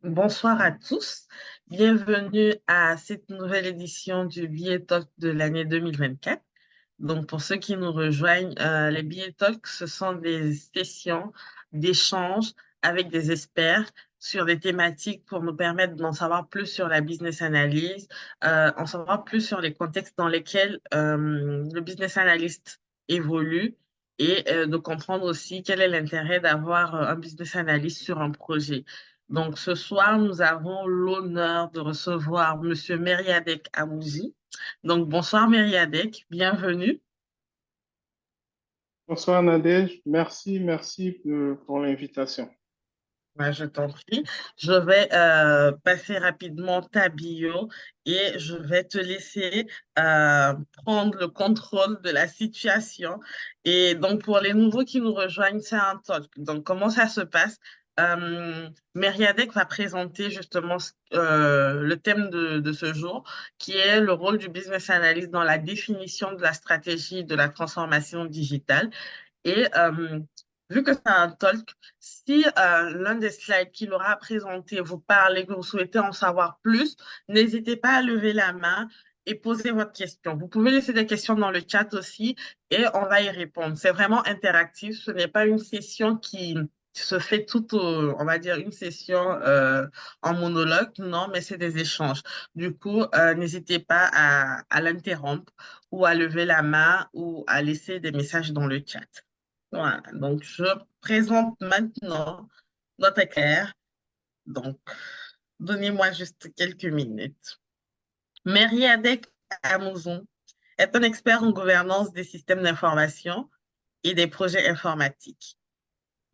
Bonsoir à tous. Bienvenue à cette nouvelle édition du Billet Talk de l'année 2024. Donc, pour ceux qui nous rejoignent, les Billet Talk, ce sont des sessions d'échange avec des experts sur des thématiques pour nous permettre d'en savoir plus sur la business analyse, en savoir plus sur les contextes dans lesquels le business analyst évolue et de comprendre aussi quel est l'intérêt d'avoir un business analyst sur un projet. Donc, ce soir, nous avons l'honneur de recevoir Monsieur Meriadec Amouzi. Donc, bonsoir Meriadec, bienvenue. Bonsoir Nadège, merci pour l'invitation. Ouais, je t'en prie. Je vais passer rapidement ta bio et je vais te laisser prendre le contrôle de la situation. Et donc, pour les nouveaux qui nous rejoignent, c'est un talk. Donc, comment ça se passe? Meriadec va présenter justement le thème de ce jour, qui est le rôle du business analyst dans la définition de la stratégie de la transformation digitale. Et vu que c'est un talk, si l'un des slides qu'il aura présenté vous parle et que vous souhaitez en savoir plus, n'hésitez pas à lever la main et poser votre question. Vous pouvez laisser des questions dans le chat aussi et on va y répondre. C'est vraiment interactif. Ce n'est pas une session qui se fait on va dire, une session en monologue. Non, mais c'est des échanges. Du coup, n'hésitez pas à l'interrompre ou à lever la main ou à laisser des messages dans le chat. Voilà, donc je présente maintenant notre éclair. Donc, donnez-moi juste quelques minutes. Meriadec Amouzon est un expert en gouvernance des systèmes d'information et des projets informatiques.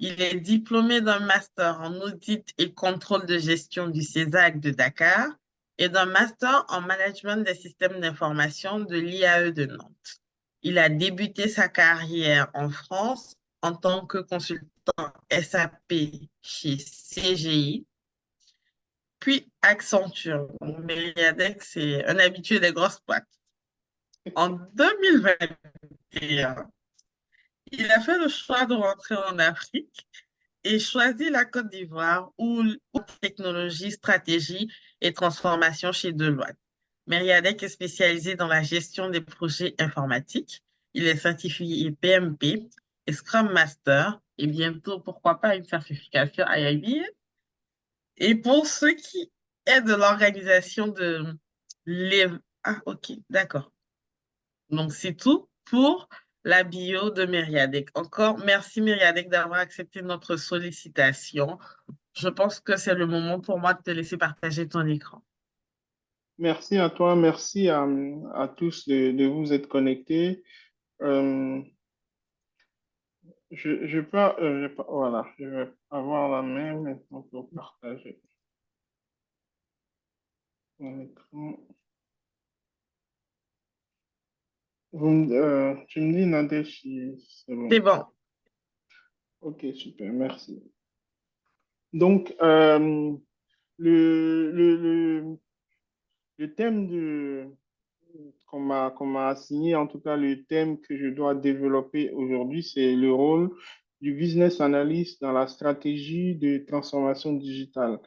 Il est diplômé d'un master en audit et contrôle de gestion du CESAC de Dakar et d'un master en management des systèmes d'information de l'IAE de Nantes. Il a débuté sa carrière en France en tant que consultant SAP chez CGI, puis Accenture. Donc, Meriadec, c'est un habitué des grosses boîtes. En 2021, il a fait le choix de rentrer en Afrique et choisit la Côte d'Ivoire où technologie, stratégie et transformation chez Deloitte. Meriadec est spécialisé dans la gestion des projets informatiques. Il est certifié PMP et Scrum Master et bientôt, pourquoi pas, une certification IIBM. Et pour ce qui est de l'organisation de Ah, ok, d'accord. Donc, c'est tout pour la bio de Meriadec. Encore, merci Meriadec d'avoir accepté notre sollicitation. Je pense que c'est le moment pour moi de te laisser partager ton écran. Merci à toi, merci à tous de vous être connectés. Euh, voilà, je vais avoir la main maintenant pour partager mon écran. Tu me dis Nadège si c'est bon. C'est bon. Ok, super, merci. Donc, le, le, le, le thème qu'on m'a assigné, en tout cas le thème que je dois développer aujourd'hui, c'est le rôle du business analyst dans la stratégie de transformation digitale.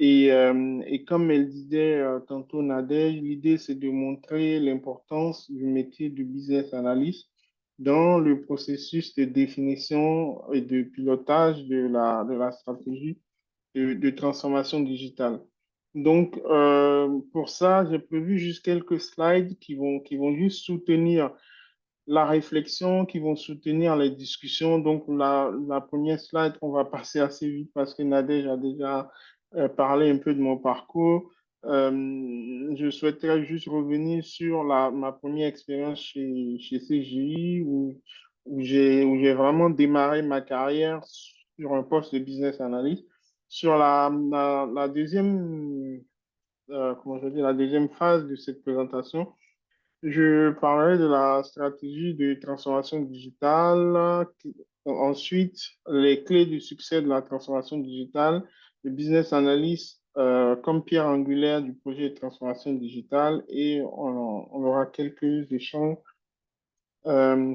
Et comme elle disait tantôt Nadège, l'idée c'est de montrer l'importance du métier du business analyst dans le processus de définition et de pilotage de la stratégie de transformation digitale. Donc, pour ça, j'ai prévu juste quelques slides qui vont juste soutenir la réflexion, qui vont soutenir les discussions. Donc, la première slide, on va passer assez vite parce que Nadège a déjà parlé un peu de mon parcours. Je souhaiterais juste revenir sur ma première expérience chez CGI où j'ai vraiment démarré ma carrière sur un poste de business analyst. Sur la deuxième, comment je dis, la deuxième phase de cette présentation, je parlerai de la stratégie de transformation digitale, ensuite les clés du succès de la transformation digitale, le business analyst comme pierre angulaire du projet de transformation digitale et on aura quelques échanges,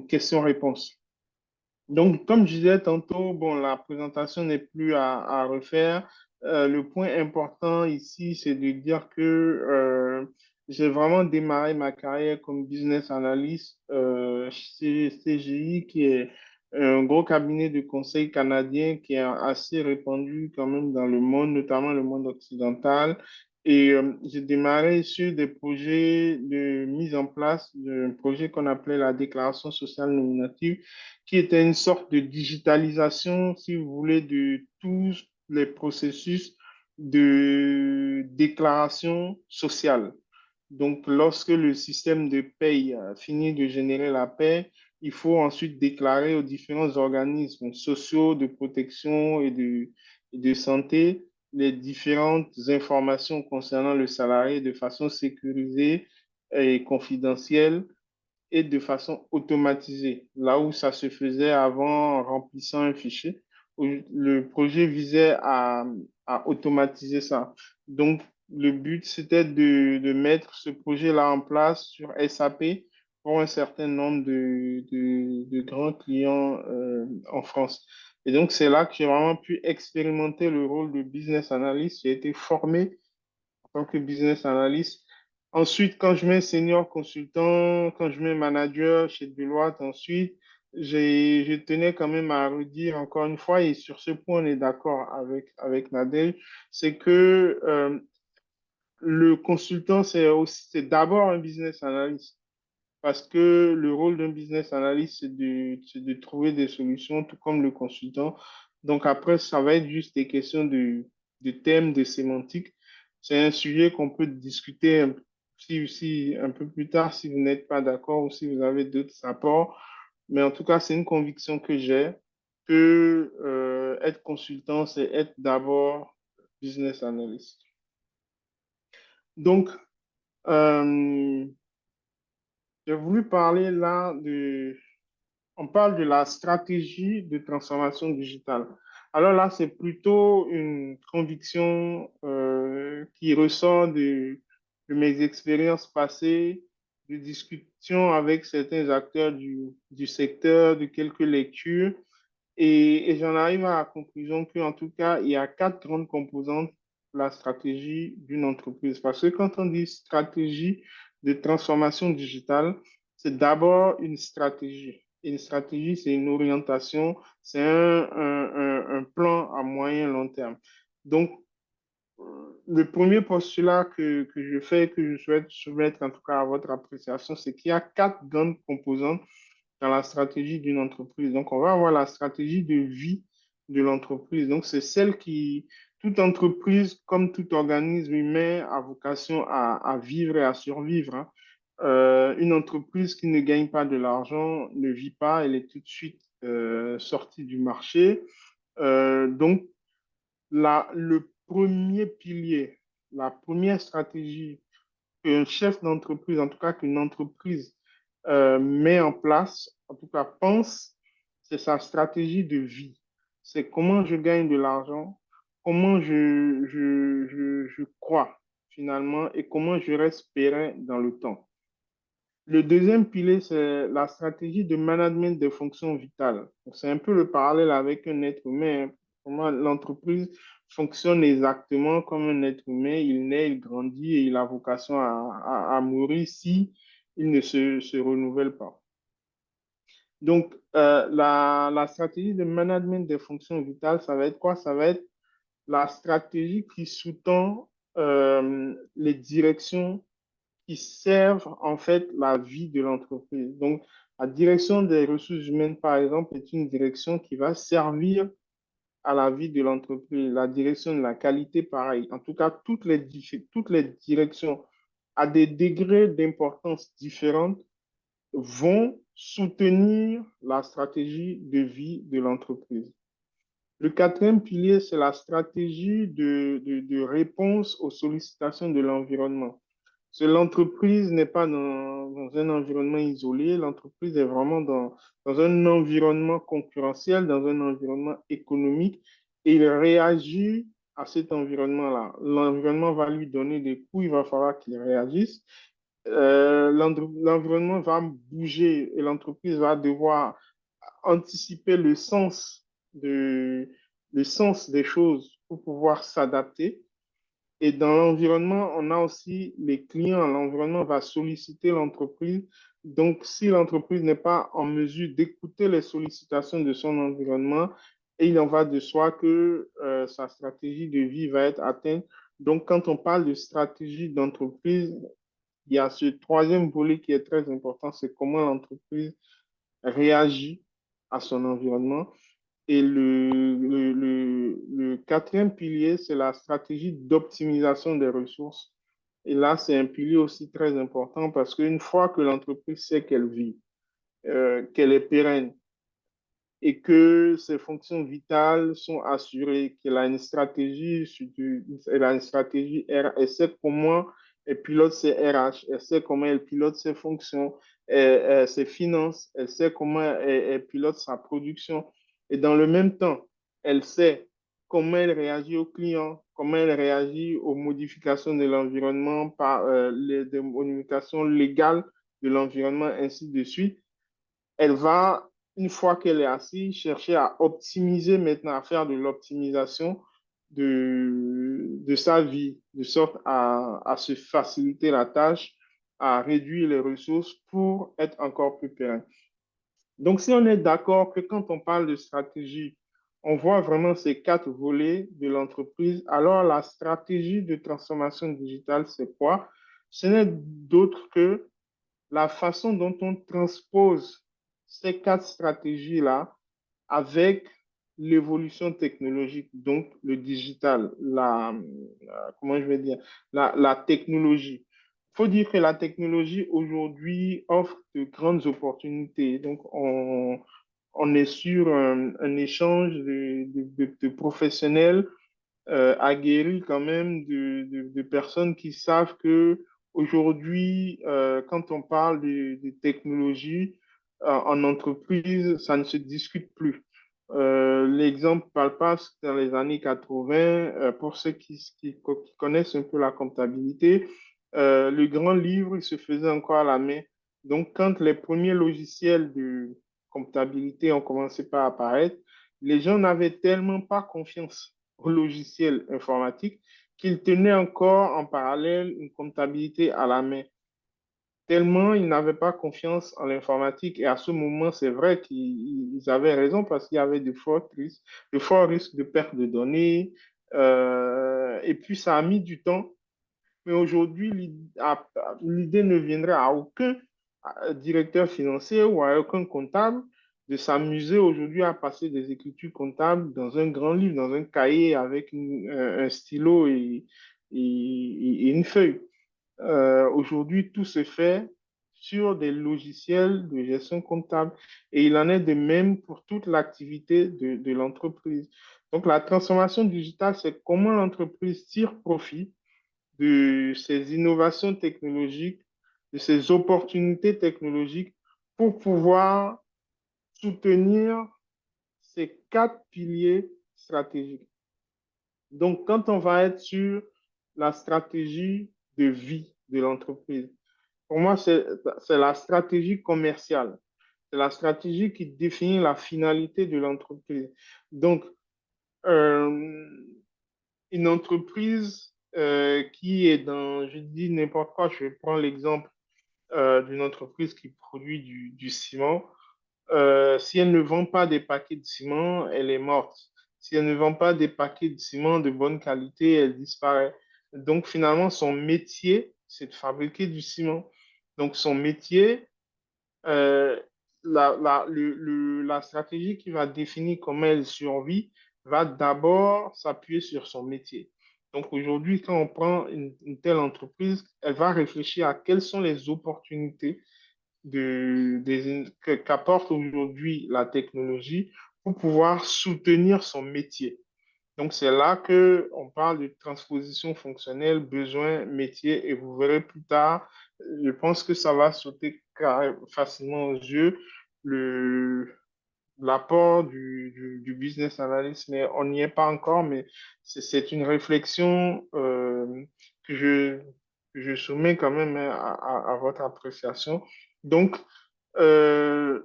questions-réponses. Donc, comme je disais tantôt, bon, la présentation n'est plus à refaire. le point important ici, c'est de dire que j'ai vraiment démarré ma carrière comme business analyst chez CGI, qui est un gros cabinet de conseil canadien qui est assez répandu quand même dans le monde, notamment le monde occidental. Et j'ai démarré sur des projets de mise en place d'un projet qu'on appelait la déclaration sociale nominative, qui était une sorte de digitalisation, si vous voulez, de tous les processus de déclaration sociale. Donc, lorsque le système de paye finit de générer la paie, il faut ensuite déclarer aux différents organismes sociaux de protection et de santé les différentes informations concernant le salarié de façon sécurisée et confidentielle et de façon automatisée, là où ça se faisait avant en remplissant un fichier. Le projet visait à automatiser ça. Donc, le but, c'était de mettre ce projet-là en place sur SAP pour un certain nombre de grands clients en France. Et donc, c'est là que j'ai vraiment pu expérimenter le rôle de business analyst. J'ai été formé en tant que business analyst. Ensuite, quand je mets senior consultant, quand je mets manager chez Deloitte, ensuite, je tenais quand même à redire encore une fois, et sur ce point, on est d'accord avec Nadège, c'est que le consultant, c'est d'abord un business analyst. Parce que le rôle d'un business analyst, c'est de trouver des solutions, tout comme le consultant. Donc après, ça va être juste des questions de thèmes, de sémantique. C'est un sujet qu'on peut discuter un peu plus tard si vous n'êtes pas d'accord ou si vous avez d'autres apports. Mais en tout cas, c'est une conviction que j'ai que être consultant, c'est être d'abord business analyst. Donc, euh, j'ai voulu parler là on parle de la stratégie de transformation digitale. Alors là, c'est plutôt une conviction qui ressort de mes expériences passées, de discussions avec certains acteurs du secteur, de quelques lectures. Et j'en arrive à la conclusion qu'en tout cas, il y a quatre grandes composantes de la stratégie d'une entreprise. Parce que quand on dit stratégie de transformation digitale, c'est d'abord une stratégie. Une stratégie, c'est une orientation, c'est un plan à moyen long terme. Donc, le premier postulat que je fais, que je souhaite soumettre en tout cas à votre appréciation, c'est qu'il y a quatre grandes composantes dans la stratégie d'une entreprise. Donc, on va avoir la stratégie de vie de l'entreprise. Donc, c'est celle qui, toute entreprise, comme tout organisme humain, a vocation à vivre et à survivre, hein. Une entreprise qui ne gagne pas de l'argent ne vit pas, elle est tout de suite sortie du marché. Donc, le premier pilier, la première stratégie qu'un chef d'entreprise, en tout cas qu'une entreprise met en place, en tout cas pense, c'est sa stratégie de vie. C'est comment je gagne de l'argent, comment je crois finalement et comment je reste périn dans le temps. Le deuxième pilier, c'est la stratégie de management des fonctions vitales. C'est un peu le parallèle avec un être humain, hein. Comment l'entreprise fonctionne exactement comme un être humain. Il naît, il grandit et il a vocation à mourir si il ne se renouvelle pas. Donc, la stratégie de management des fonctions vitales, ça va être quoi? Ça va être la stratégie qui sous-tend les directions qui servent en fait la vie de l'entreprise. Donc, la direction des ressources humaines, par exemple, est une direction qui va servir à la vie de l'entreprise. La direction de la qualité, pareil. En tout cas, toutes les directions à des degrés d'importance différentes vont soutenir la stratégie de vie de l'entreprise. Le quatrième pilier, c'est la stratégie de réponse aux sollicitations de l'environnement. L'entreprise n'est pas dans un environnement isolé, l'entreprise est vraiment dans un environnement concurrentiel, dans un environnement économique, et il réagit à cet environnement-là. L'environnement va lui donner des coups, il va falloir qu'il réagisse. L'environnement va bouger et l'entreprise va devoir anticiper le sens des choses pour pouvoir s'adapter. Et dans l'environnement, on a aussi les clients. L'environnement va solliciter l'entreprise. Donc, si l'entreprise n'est pas en mesure d'écouter les sollicitations de son environnement, et il en va de soi que sa stratégie de vie va être atteinte. Donc, quand on parle de stratégie d'entreprise, il y a ce troisième volet qui est très important, c'est comment l'entreprise réagit à son environnement. Et le quatrième pilier, c'est la stratégie d'optimisation des ressources. Et là, c'est un pilier aussi très important parce qu'une fois que l'entreprise sait qu'elle vit, qu'elle est pérenne, et que ses fonctions vitales sont assurées, qu'elle a une stratégie, elle a une stratégie R, elle sait comment elle pilote ses RH, elle sait comment elle pilote ses fonctions, ses finances, elle sait comment elle pilote sa production. Et dans le même temps, elle sait comment elle réagit aux clients, comment elle réagit aux modifications de l'environnement par des modifications légales de l'environnement, ainsi de suite. Elle va, une fois qu'elle est assise, chercher à optimiser maintenant, à faire de l'optimisation de sa vie, de sorte à se faciliter la tâche, à réduire les ressources pour être encore plus pérenne. Donc, si on est d'accord que quand on parle de stratégie, on voit vraiment ces quatre volets de l'entreprise, alors la stratégie de transformation digitale, c'est quoi? Ce n'est d'autre que la façon dont on transpose ces quatre stratégies-là avec l'évolution technologique, donc le digital, comment je vais dire, la technologie. Il faut dire que la technologie aujourd'hui offre de grandes opportunités. Donc, on est sur un échange de professionnels aguerri quand même de personnes qui savent que aujourd'hui, quand on parle de technologie en entreprise, ça ne se discute plus. L'exemple palpable, c'est dans les années 80, pour ceux qui connaissent un peu la comptabilité, le grand livre, il se faisait encore à la main. Donc, quand les premiers logiciels de comptabilité ont commencé par apparaître, les gens n'avaient tellement pas confiance au logiciel informatique qu'ils tenaient encore en parallèle une comptabilité à la main. Tellement ils n'avaient pas confiance en l'informatique. Et à ce moment, c'est vrai qu'ils avaient raison parce qu'il y avait de forts risques de perte de données. Et puis, ça a mis du temps. Mais aujourd'hui, l'idée ne viendrait à aucun directeur financier ou à aucun comptable de s'amuser aujourd'hui à passer des écritures comptables dans un grand livre, dans un cahier avec un stylo et une feuille. Aujourd'hui, tout se fait sur des logiciels de gestion comptable et il en est de même pour toute l'activité de l'entreprise. Donc, la transformation digitale, c'est comment l'entreprise tire profit de ces innovations technologiques, de ces opportunités technologiques pour pouvoir soutenir ces quatre piliers stratégiques. Donc, quand on va être sur la stratégie de vie de l'entreprise, pour moi, c'est la stratégie commerciale. C'est la stratégie qui définit la finalité de l'entreprise. Donc, euh, une entreprise qui est dans, je dis n'importe quoi, je prends l'exemple d'une entreprise qui produit du ciment. Si elle ne vend pas des paquets de ciment, elle est morte. Si elle ne vend pas des paquets de ciment de bonne qualité, elle disparaît. Donc finalement, son métier, c'est de fabriquer du ciment. Donc son métier, euh, la stratégie qui va définir comment elle survit va d'abord s'appuyer sur son métier. Donc aujourd'hui, quand on prend une telle entreprise, elle va réfléchir à quelles sont les opportunités qu'apporte aujourd'hui la technologie pour pouvoir soutenir son métier. Donc, c'est là que on parle de transposition fonctionnelle, besoin, métier, et vous verrez plus tard, je pense que ça va sauter facilement aux yeux, le, l'apport du business analyst, mais on n'y est pas encore, mais c'est une réflexion que que je soumets quand même hein, à votre appréciation. Donc, euh,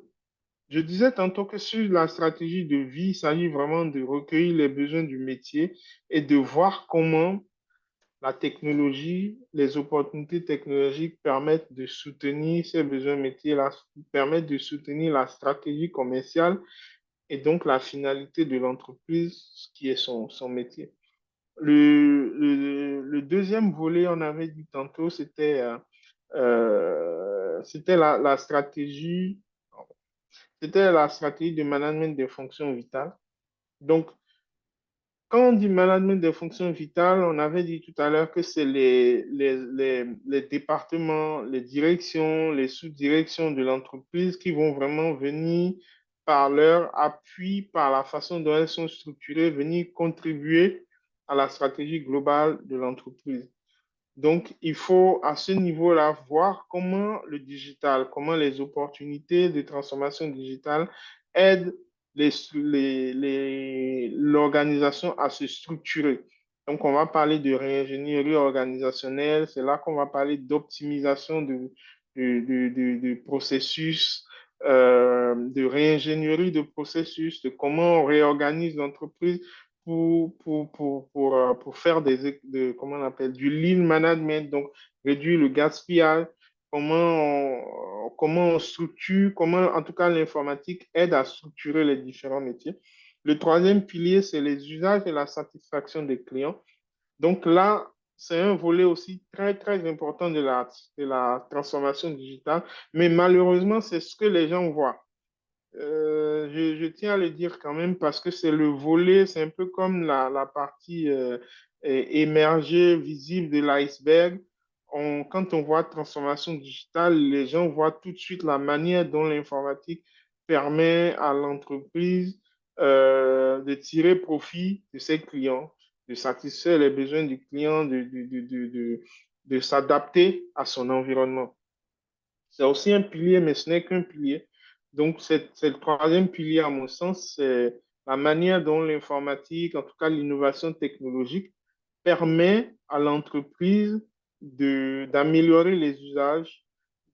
Je disais tantôt que sur la stratégie de vie, il s'agit vraiment de recueillir les besoins du métier et de voir comment la technologie, les opportunités technologiques permettent de soutenir ces besoins métiers, permettent de soutenir la stratégie commerciale et donc la finalité de l'entreprise, qui est son métier. Le deuxième volet, on avait dit tantôt, c'était c'était la stratégie de management des fonctions vitales. Donc, quand on dit management des fonctions vitales, on avait dit tout à l'heure que c'est les départements, les directions, les sous-directions de l'entreprise qui vont vraiment venir par leur appui, par la façon dont elles sont structurées, venir contribuer à la stratégie globale de l'entreprise. Donc, il faut à ce niveau-là voir comment le digital, comment les opportunités de transformation digitale aident l'organisation à se structurer. Donc, on va parler de réingénierie organisationnelle, c'est là qu'on va parler d'optimisation de processus, de réingénierie de processus, de comment on réorganise l'entreprise pour faire comment on appelle, du lean management, donc réduire le gaspillage, comment on structure, comment en tout cas l'informatique aide à structurer les différents métiers. Le troisième pilier, c'est les usages et la satisfaction des clients. Donc là, c'est un volet aussi très, très important de la transformation digitale, mais malheureusement, c'est ce que les gens voient. Je tiens à le dire quand même parce que c'est le volet, c'est un peu comme la partie émergée, visible de l'iceberg. Quand on voit transformation digitale, les gens voient tout de suite la manière dont l'informatique permet à l'entreprise de tirer profit de ses clients, de satisfaire les besoins du client, de s'adapter à son environnement. C'est aussi un pilier, mais ce n'est qu'un pilier. Donc, c'est le troisième pilier, à mon sens, c'est la manière dont l'informatique, en tout cas l'innovation technologique, permet à l'entreprise d'améliorer les usages,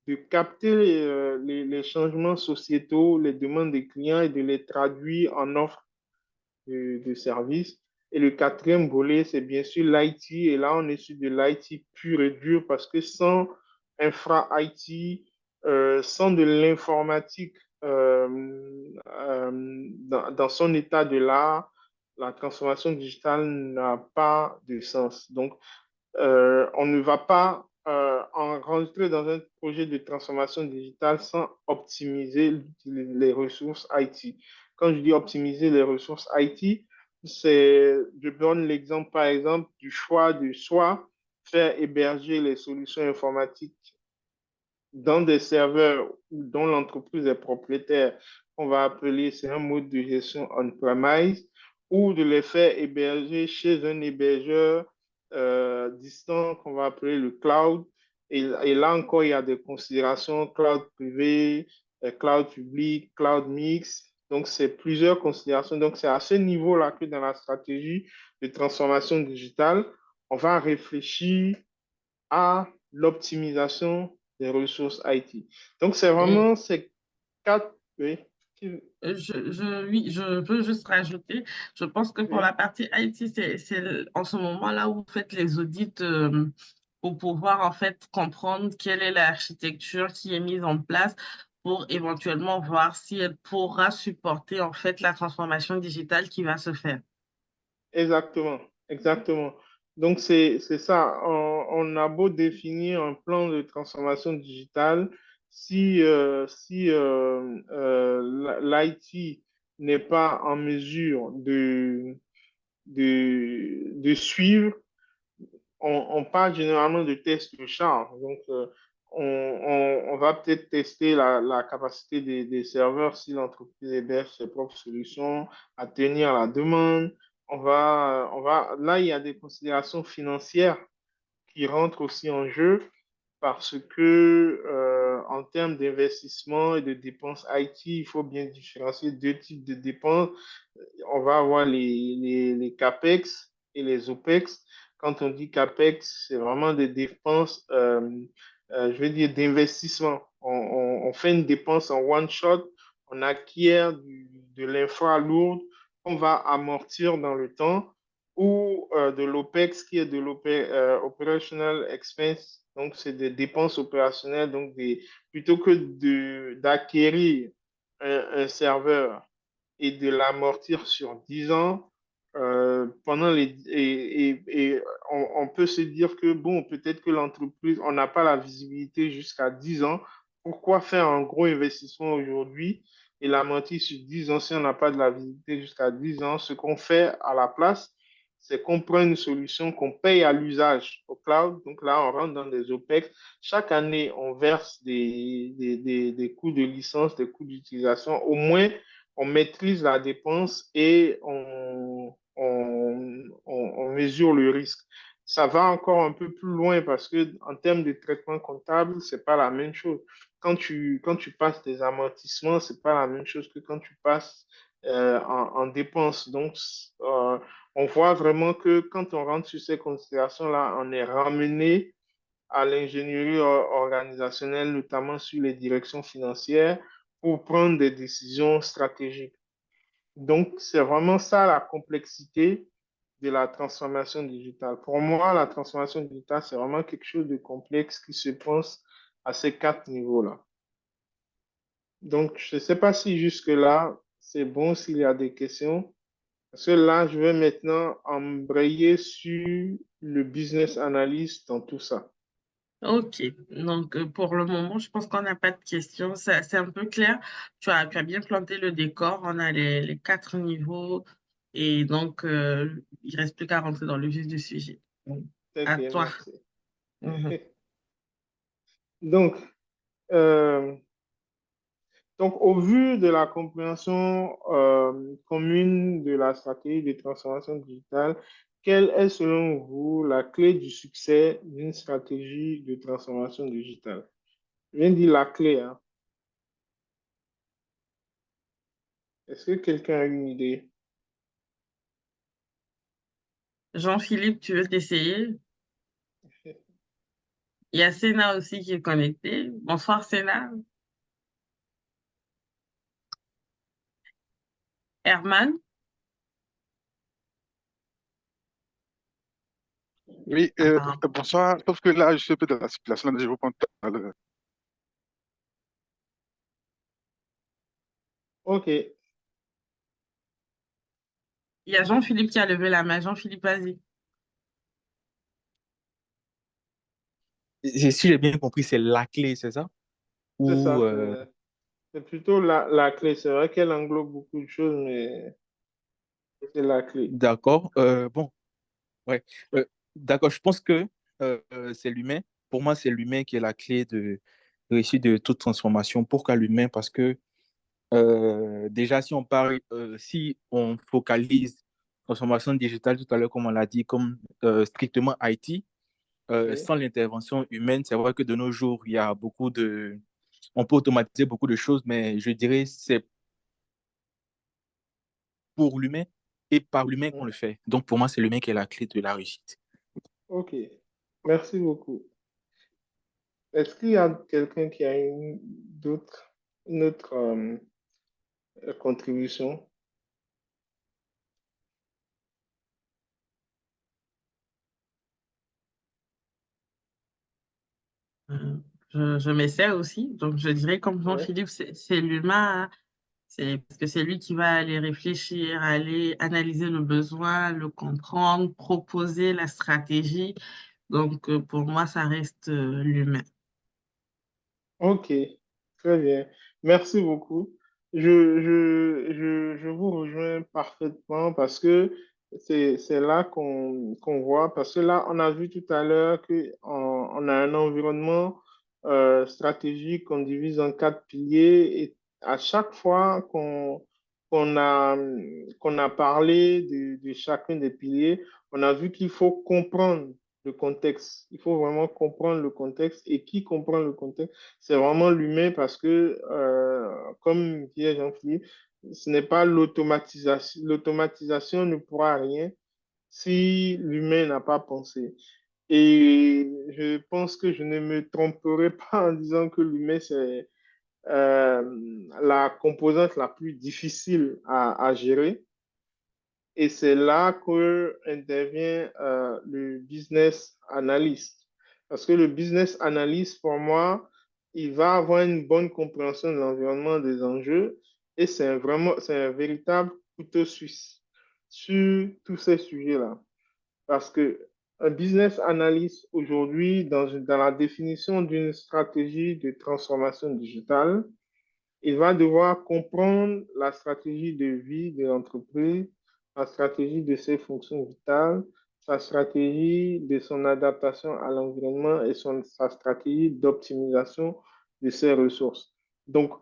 de capter les changements sociétaux, les demandes des clients et de les traduire en offres de services. Et le quatrième volet, c'est bien sûr l'IT. Et là, on est sur de l'IT pur et dur parce que sans infra-IT, sans de l'informatique dans son état de l'art, la transformation digitale n'a pas de sens. Donc, on ne va pas rentrer dans un projet de transformation digitale sans optimiser les ressources IT. Quand je dis optimiser les ressources IT, je donne l'exemple, par exemple, du choix de soit faire héberger les solutions informatiques dans des serveurs dont l'entreprise est propriétaire, on va appeler, c'est un mode de gestion on-premise, ou de les faire héberger chez un hébergeur distant qu'on va appeler le cloud. Et là encore, il y a des considérations cloud privé, cloud public, cloud mix. Donc, c'est plusieurs considérations. Donc, c'est à ce niveau-là que dans la stratégie de transformation digitale, on va réfléchir à l'optimisation des ressources IT. Donc, c'est Et vraiment ces quatre. Oui, oui, je veux juste rajouter, je pense que pour oui, la partie IT, c'est en ce moment-là où vous faites les audits pour pouvoir en fait comprendre quelle est l'architecture qui est mise en place pour éventuellement voir si elle pourra supporter en fait la transformation digitale qui va se faire. exactement, exactement. Donc, c'est ça. On a beau définir un plan de transformation digitale, si l'IT n'est pas en mesure de suivre, on parle généralement de tests de charge. Donc, on va peut-être tester la capacité des serveurs si l'entreprise héberge ses propres solutions à tenir la demande. Là, il y a des considérations financières qui rentrent aussi en jeu parce que en termes d'investissement et de dépenses IT, il faut bien différencier deux types de dépenses. On va avoir les CAPEX et les OPEX. Quand on dit CAPEX, c'est vraiment des dépenses, je vais dire, d'investissement. On fait une dépense en one shot on acquiert de l'infra lourde qu'on va amortir dans le temps, ou de l'OPEX qui est de l'Operational Expense, donc c'est des dépenses opérationnelles, donc plutôt que d'acquérir un serveur et de l'amortir sur 10 ans, et on peut se dire que, bon, peut-être que l'entreprise, on n'a pas la visibilité jusqu'à 10 ans. Pourquoi faire un gros investissement aujourd'hui et l'amortir sur 10 ans si on n'a pas de la visibilité jusqu'à 10 ans? Ce qu'on fait à la place, c'est qu'on prend une solution qu'on paye à l'usage au cloud. Donc là, on rentre dans des OPEX. Chaque année, on verse des coûts de licence, des coûts d'utilisation. Au moins, on maîtrise la dépense et on mesure le risque. Ça va encore un peu plus loin parce que en termes de traitement comptable, c'est pas la même chose. Quand tu passes des amortissements, c'est pas la même chose que quand tu passes en dépenses. Donc, on voit vraiment que quand on rentre sur ces considérations-là, on est ramené à l'ingénierie organisationnelle, notamment sur les directions financières, pour prendre des décisions stratégiques. Donc, c'est vraiment ça la complexité de la transformation digitale. Pour moi, la transformation digitale, c'est vraiment quelque chose de complexe qui se pense à ces quatre niveaux-là. Donc, je ne sais pas si jusque-là, c'est bon s'il y a des questions. Parce que là, je vais maintenant embrayer sur le business analyst dans tout ça. Ok, donc pour le moment, je pense qu'on n'a pas de questions. C'est un peu clair. Tu as bien planté le décor. On a les quatre niveaux et donc il reste plus qu'à rentrer dans le vif du sujet. Donc, Très à bien, toi. merci. Mhm. Donc, euh, Donc, au vu de la compréhension commune de la stratégie de transformation digitale, quelle est selon vous la clé du succès d'une stratégie de transformation digitale? Je viens de dire la clé, hein. Est-ce que quelqu'un a une idée? Jean-Philippe, tu veux t'essayer? Il y a Sénat aussi qui est connecté. Bonsoir Sénat. Herman. Oui, Apparemment. bonsoir. Sauf que là, je suis un peu dans la circulation, là, je vous prends tout à l'heure. OK. Il y a Jean-Philippe qui a levé la main. Jean-Philippe, vas-y. Si j'ai bien compris, c'est la clé, c'est ça? C'est Ou ça, c'est plutôt la clé. C'est vrai qu'elle englobe beaucoup de choses, mais c'est la clé. d'accord. Bon, ouais. D'accord. Je pense que c'est l'humain. Pour moi, c'est l'humain qui est la clé de réussite de toute transformation. Pourquoi l'humain? Parce que déjà, si on parle, si on focalise transformation digitale tout à l'heure, comme on l'a dit, comme strictement IT, Oui. sans l'intervention humaine, c'est vrai que de nos jours, il y a beaucoup de, on peut automatiser beaucoup de choses, mais je dirais c'est pour l'humain et par l'humain qu'on Mhm. le fait. Donc, pour moi, c'est l'humain qui est la clé de la réussite. OK. Merci beaucoup. Est-ce qu'il y a quelqu'un qui a une autre contribution? Euh, je m'essaie aussi. Donc, je dirais comme Ouais. Jean-Philippe, c'est l'humain, hein. C'est parce que c'est lui qui va aller réfléchir, aller analyser le besoin, le comprendre, proposer la stratégie. Donc, pour moi, ça reste l'humain. Ok, très bien. Merci beaucoup. Je vous rejoins parfaitement parce que c'est là qu'on voit, parce que là, on a vu tout à l'heure on a un environnement stratégique qu'on divise en quatre piliers et à chaque fois qu'on a, qu'on a parlé de chacun des piliers, on a vu qu'il faut comprendre le contexte. Il faut vraiment comprendre le contexte et qui comprend le contexte, c'est vraiment l'humain parce que, comme disait Jean-Philippe, ce n'est pas l'automatisation. L'automatisation ne pourra rien si l'humain n'a pas pensé. Et je pense que je ne me tromperai pas en disant que l'humain, la composante la plus difficile à gérer. Et c'est là que intervient le business analyst. Parce que le business analyst, pour moi, il va avoir une bonne compréhension de l'environnement, des enjeux, et c'est un véritable couteau suisse sur tous ces sujets-là. Parce que un business analyst aujourd'hui, dans la définition d'une stratégie de transformation digitale, il va devoir comprendre la stratégie de vie de l'entreprise, la stratégie de ses fonctions vitales, sa stratégie de son adaptation à l'environnement et sa stratégie d'optimisation de ses ressources. Donc,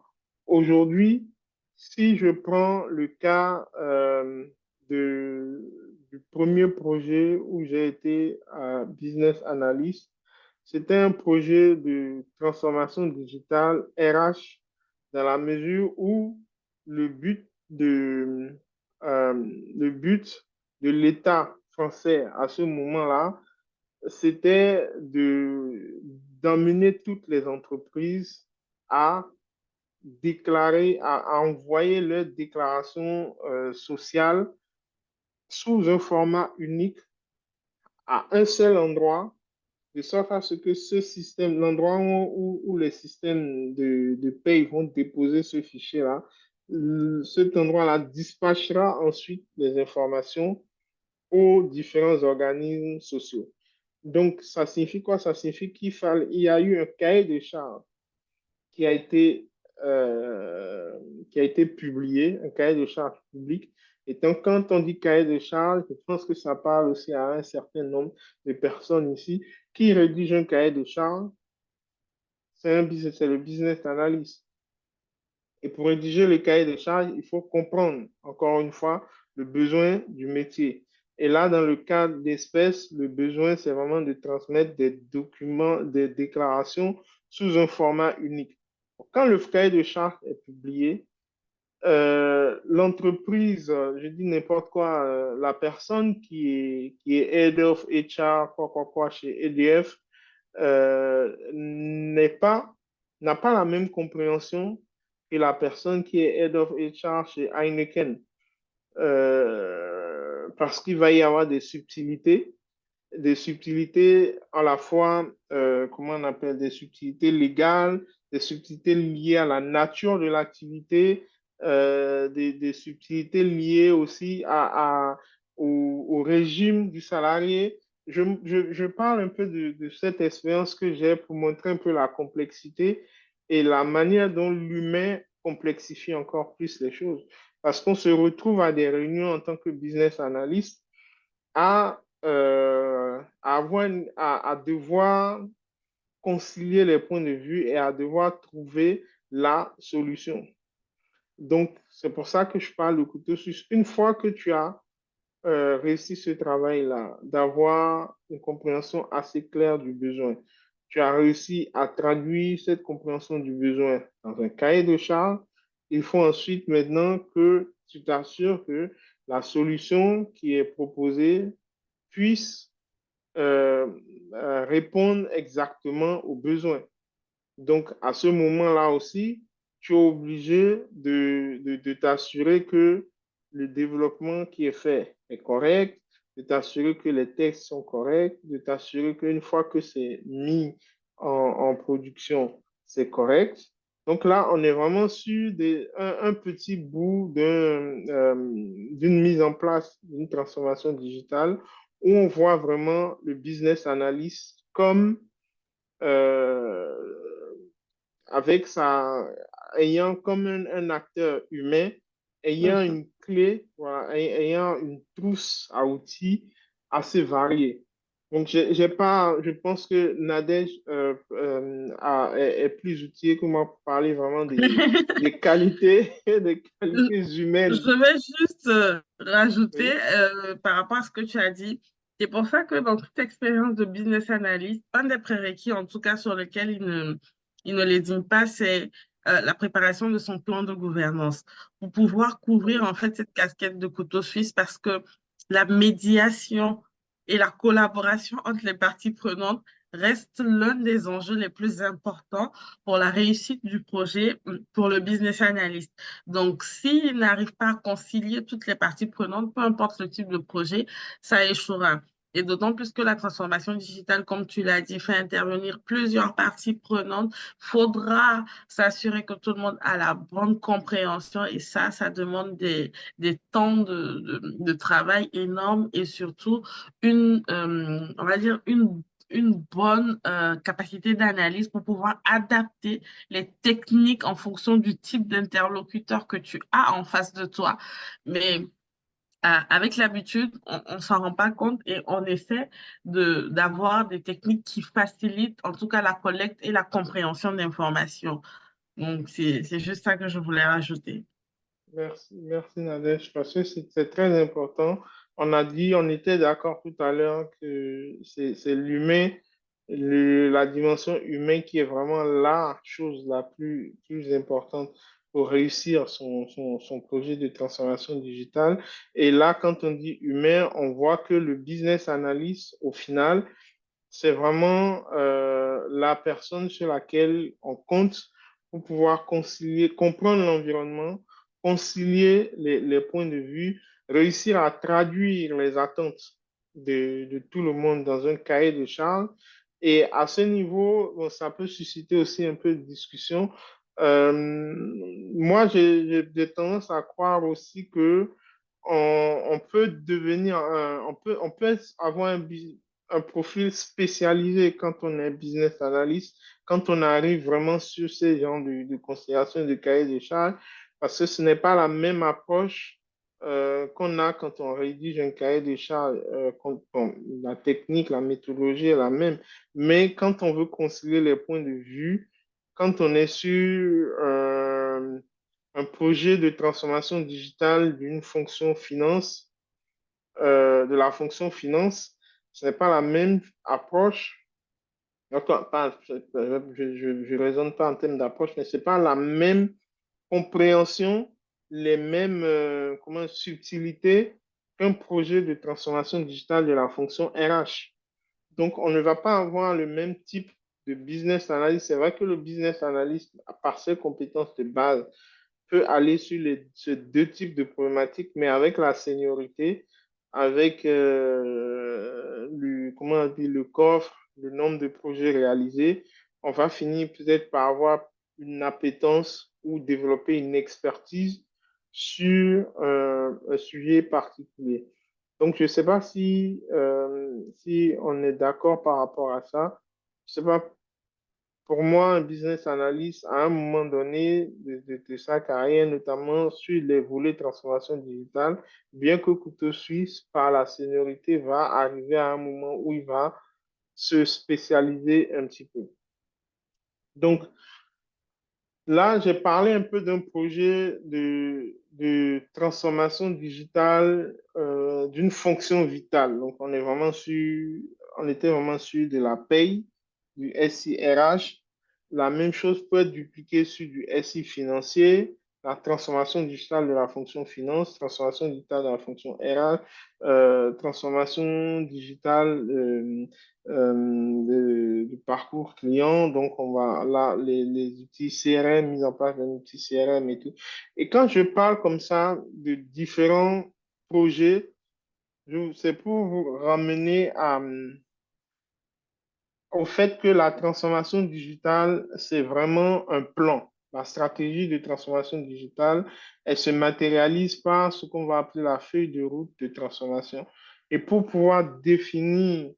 aujourd'hui, si je prends le cas du premier projet où j'ai été business analyst, c'était un projet de transformation digitale RH dans la mesure où le but de, euh, le but de l'État français à ce moment-là, c'était d'emmener toutes les entreprises à déclarer, à envoyer leur déclaration sociale sous un format unique à un seul endroit, de sorte à ce que ce système, l'endroit où les systèmes de paye vont déposer ce fichier-là, cet endroit-là dispatchera ensuite les informations aux différents organismes sociaux. Donc, ça signifie quoi? Ça signifie il y a eu un cahier de charges qui a été, euh, qui a été publié, un cahier de charges public. Et donc, quand on dit cahier de charges, je pense que ça parle aussi à un certain nombre de personnes ici qui rédigent un cahier de charges. C'est le business analyst. Et pour rédiger le cahier de charges, il faut comprendre, encore une fois, le besoin du métier. Et là, dans le cas d'espèces, le besoin, c'est vraiment de transmettre des documents, des déclarations sous un format unique. Quand le cahier de charges est publié, l'entreprise, je dis n'importe quoi, la personne qui est Head of HR, quoi, chez EDF, n'a pas la même compréhension que la personne qui est Head of HR chez Heineken. Parce qu'il va y avoir des subtilités à la fois, comment on appelle, des subtilités légales, des subtilités liées à la nature de l'activité, des subtilités liées aussi au régime du salarié. Je parle un peu de cette expérience que j'ai pour montrer un peu la complexité et la manière dont l'humain complexifie encore plus les choses. Parce qu'on se retrouve à des réunions en tant que business analyst à devoir concilier les points de vue et à devoir trouver la solution. Donc, c'est pour ça que je parle de couteau suisse. Une fois que tu as réussi ce travail-là, d'avoir une compréhension assez claire du besoin, tu as réussi à traduire cette compréhension du besoin dans un cahier de charges, il faut ensuite maintenant que tu t'assures que la solution qui est proposée puisse répondre exactement aux besoins. Donc, à ce moment-là aussi, tu es obligé de t'assurer que le développement qui est fait est correct, de t'assurer que les textes sont corrects, de t'assurer qu'une fois que c'est mis en production, c'est correct. Donc là, on est vraiment sur un petit bout d'une mise en place d'une transformation digitale où on voit vraiment le business analyst comme euh, avec ayant comme un acteur humain, ayant Mhm. une clé, voilà, ayant une trousse à outils assez variée. Donc, je pense que Nadège est plus outillé que moi pour parler vraiment des qualités, des qualités humaines. Je vais juste rajouter Oui. par rapport à ce que tu as dit. C'est pour ça que dans toute expérience de business analyst, un des prérequis, en tout cas sur lequel il ne lésigne pas, c'est la préparation de son plan de gouvernance pour pouvoir couvrir en fait cette casquette de couteau suisse parce que la médiation et la collaboration entre les parties prenantes reste l'un des enjeux les plus importants pour la réussite du projet pour le business analyst. Donc, s'il n'arrive pas à concilier toutes les parties prenantes, peu importe le type de projet, ça échouera. Et d'autant plus que la transformation digitale, comme tu l'as dit, fait intervenir plusieurs parties prenantes. Faudra s'assurer que tout le monde a la bonne compréhension et ça demande des temps de travail énormes et surtout on va dire une bonne capacité d'analyse pour pouvoir adapter les techniques en fonction du type d'interlocuteur que tu as en face de toi. Mais avec l'habitude, on s'en rend pas compte et on essaie d'avoir des techniques qui facilitent en tout cas la collecte et la compréhension d'informations. Donc, c'est juste ça que je voulais rajouter. Merci Nadège, parce que c'est très important. On était d'accord tout à l'heure que c'est l'humain, la dimension humaine qui est vraiment la chose la plus importante pour réussir son projet de transformation digitale. Et là, quand on dit humain, on voit que le business analyst, au final, c'est vraiment la personne sur laquelle on compte pour pouvoir concilier, comprendre l'environnement, concilier les points de vue, réussir à traduire les attentes de tout le monde dans un cahier de charges. Et à ce niveau, bon, ça peut susciter aussi un peu de discussion. Moi, j'ai tendance à croire aussi que on peut devenir on peut avoir un profil spécialisé quand on est business analyst, quand on arrive vraiment sur ces genres de considérations de cahier des charges, parce que ce n'est pas la même approche qu'on a quand on rédige un cahier des charges. Bon, la technique, la méthodologie est la même, mais quand on veut concilier les points de vue, quand on est sur un projet de transformation digitale d'une fonction finance, de la fonction finance, ce n'est pas la même approche. Encore, je raisonne pas en termes d'approche, mais ce n'est pas la même compréhension, les mêmes comment, subtilités qu'un projet de transformation digitale de la fonction RH. Donc, on ne va pas avoir le même type de business analyst. C'est vrai que le business analyst, par ses compétences de base, peut aller sur ces deux types de problématiques, mais avec la seniorité, avec comment on dit, le coffre, le nombre de projets réalisés, on va finir peut-être par avoir une appétence ou développer une expertise sur un sujet particulier. Donc, je ne sais pas si on est d'accord par rapport à ça. Je ne sais pas, pour moi, un business analyst, à un moment donné de sa carrière, notamment sur les volets transformation digitale, bien que couteau suisse, par la seniorité, va arriver à un moment où il va se spécialiser un petit peu. Donc, là, j'ai parlé un peu d'un projet de transformation digitale d'une fonction vitale. Donc, on était vraiment sur de la paye, du SIRH. La même chose peut être dupliquée sur du SI financier, la transformation digitale de la fonction finance, transformation digitale de la fonction RH, transformation digitale du parcours client. Donc, on va là, les outils CRM, mise en place d'un outil CRM et tout. Et quand je parle comme ça de différents projets, c'est pour vous ramener au fait que la transformation digitale, c'est vraiment un plan. La stratégie de transformation digitale, elle se matérialise par ce qu'on va appeler la feuille de route de transformation. Et pour pouvoir définir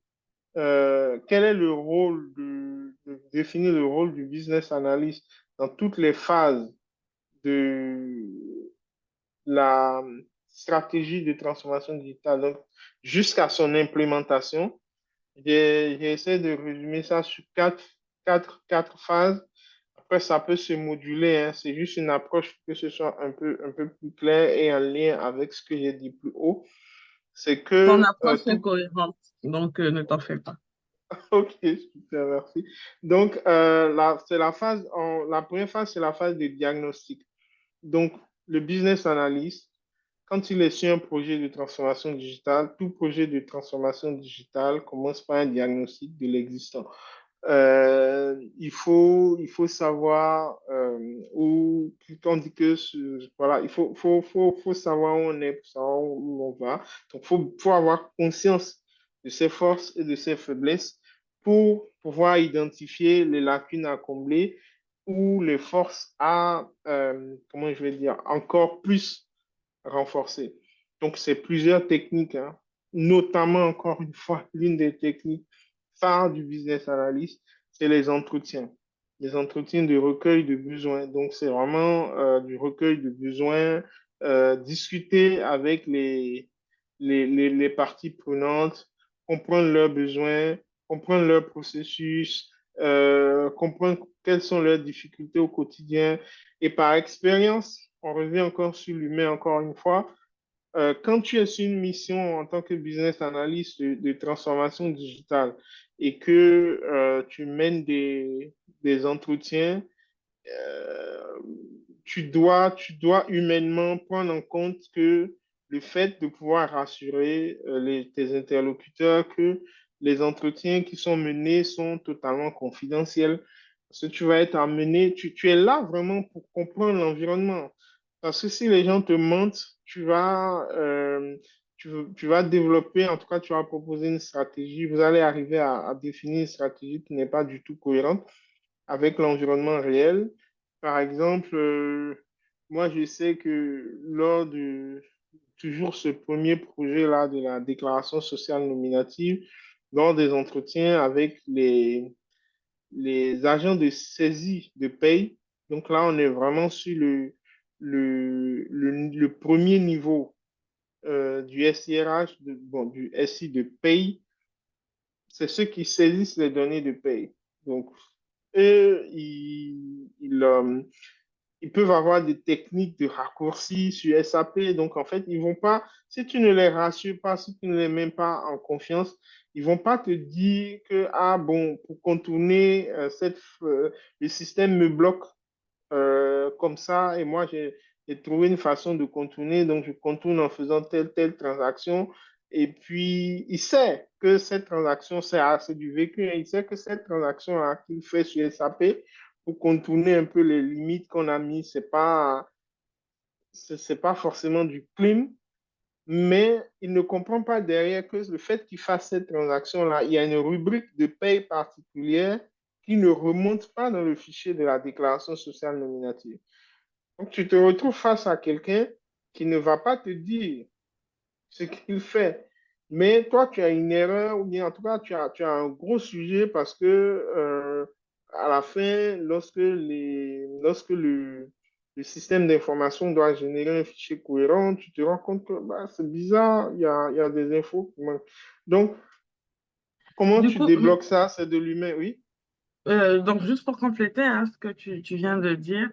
quel est le rôle définir le rôle du business analyst dans toutes les phases de la stratégie de transformation digitale, donc jusqu'à son implémentation. J'ai essayé de résumer ça sur quatre phases. Après, ça peut se moduler, hein. C'est juste une approche pour que ce soit un peu plus clair et en lien avec ce que j'ai dit plus haut. C'est Ton que approche est tout. cohérente, donc ne t'en fais pas. Ok, super, merci. Donc, c'est la première phase, c'est la phase de diagnostic. Donc, le business analyst quand il est sur un projet de transformation digitale, tout projet de transformation digitale commence par un diagnostic de l'existant. Il faut savoir où, quand on dit que, voilà, faut savoir où on est pour savoir où on va. Donc, faut avoir conscience de ses forces et de ses faiblesses pour pouvoir identifier les lacunes à combler ou les forces à, comment je vais dire, encore plus renforcer. Donc, c'est plusieurs techniques, hein, notamment, encore une fois, l'une des techniques phares du business analyst, c'est les entretiens. Les entretiens de recueil de besoins. Donc, c'est vraiment du recueil de besoins, discuter avec les parties prenantes, comprendre leurs besoins, comprendre leur processus, comprendre quelles sont leurs difficultés au quotidien. Et par expérience, on revient encore sur l'humain encore une fois. Quand tu es sur une mission en tant que business analyst de transformation digitale et que tu mènes des entretiens, euh, tu dois humainement prendre en compte que le fait de pouvoir rassurer tes interlocuteurs que les entretiens qui sont menés sont totalement confidentiels. Parce que tu vas être amené, tu es là vraiment pour comprendre l'environnement. Parce que si les gens te mentent, tu vas développer, en tout cas, tu vas proposer une stratégie. Vous allez arriver à définir une stratégie qui n'est pas du tout cohérente avec l'environnement réel. Par exemple, moi, je sais que lors de toujours ce premier projet-là de la déclaration sociale nominative, lors des entretiens avec les agents de saisie de paye, donc là, on est vraiment sur le premier niveau du SIRH, bon, du SI de paye, c'est ceux qui saisissent les données de paye. Donc, eux, ils peuvent avoir des techniques de raccourci sur SAP. Donc, en fait, ils vont pas, si tu ne les rassures pas, si tu ne les mets pas en confiance, ils vont pas te dire que, ah bon, pour contourner le système me bloque comme ça et moi j'ai trouvé une façon de contourner, donc je contourne en faisant telle transaction et puis il sait que cette transaction c'est du vécu, hein. Il sait que cette transaction qu'il fait sur SAP pour contourner un peu les limites qu'on a mis, c'est pas forcément du clean, mais il ne comprend pas derrière que le fait qu'il fasse cette transaction-là, il y a une rubrique de paye particulière qui ne remonte pas dans le fichier de la déclaration sociale nominative. Donc, tu te retrouves face à quelqu'un qui ne va pas te dire ce qu'il fait. Mais toi, tu as une erreur, ou bien en tout cas, tu as un gros sujet parce que à la fin, lorsque le système d'information doit générer un fichier cohérent, tu te rends compte que bah, c'est bizarre, il y a des infos qui manquent. Donc, comment Du tu coup, débloques ça? C'est de l'humain, oui? donc, juste pour compléter hein, ce que tu viens de dire,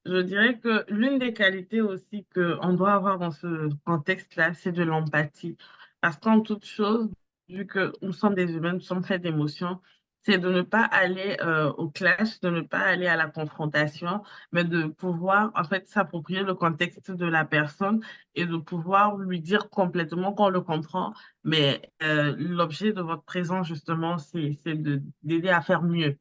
je dirais que l'une des qualités aussi qu'on doit avoir dans ce contexte-là, c'est de l'empathie. Parce qu'en toute chose, vu que nous sommes des humains, nous sommes faits d'émotions, c'est de ne pas aller au clash, de ne pas aller à la confrontation, mais de pouvoir en fait s'approprier le contexte de la personne et de pouvoir lui dire complètement qu'on le comprend. Mais l'objet de votre présence, justement, d'aider à faire mieux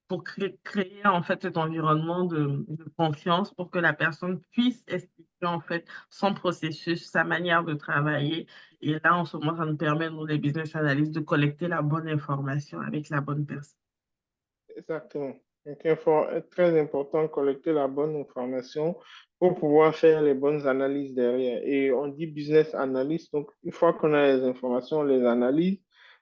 pour créer en fait cet environnement de confiance pour que la personne puisse expliquer en fait son processus, sa manière de travailler. Et là, en ce moment, ça nous permet, nous, les business analysts, de collecter la bonne information avec la bonne personne. Exactement. Donc, il faut être très important de collecter la bonne information pour pouvoir faire les bonnes analyses derrière. Et on dit business analyst, donc une fois qu'on a les informations, on les analyse.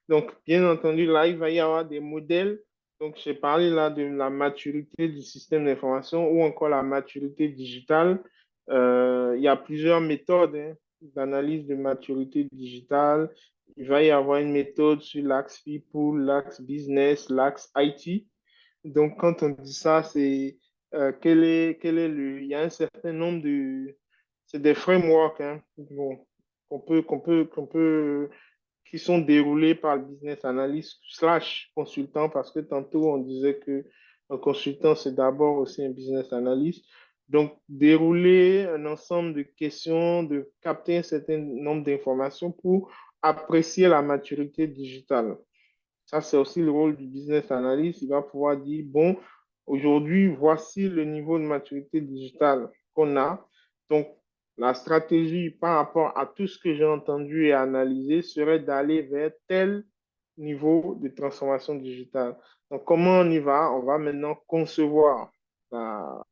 Donc, bien entendu, là, il va y avoir des modèles. Donc, j'ai parlé là de la maturité du système d'information ou encore la maturité digitale. Il y a plusieurs méthodes hein, d'analyse de maturité digitale. Il va y avoir une méthode sur l'axe people, l'axe business, l'axe IT. Donc, quand on dit ça, c'est quel est le. Il y a un certain nombre de. C'est des frameworks hein, bon, qu'on peut, qui sont déroulés par le business analyst slash consultant, parce que tantôt on disait que un consultant, c'est d'abord aussi un business analyst. Donc, dérouler un ensemble de questions, de capter un certain nombre d'informations pour apprécier la maturité digitale. Ça, c'est aussi le rôle du business analyst. Il va pouvoir dire, bon, aujourd'hui, voici le niveau de maturité digitale qu'on a. Donc, la stratégie par rapport à tout ce que j'ai entendu et analysé serait d'aller vers tel niveau de transformation digitale. Donc, comment on y va? On va maintenant concevoir la,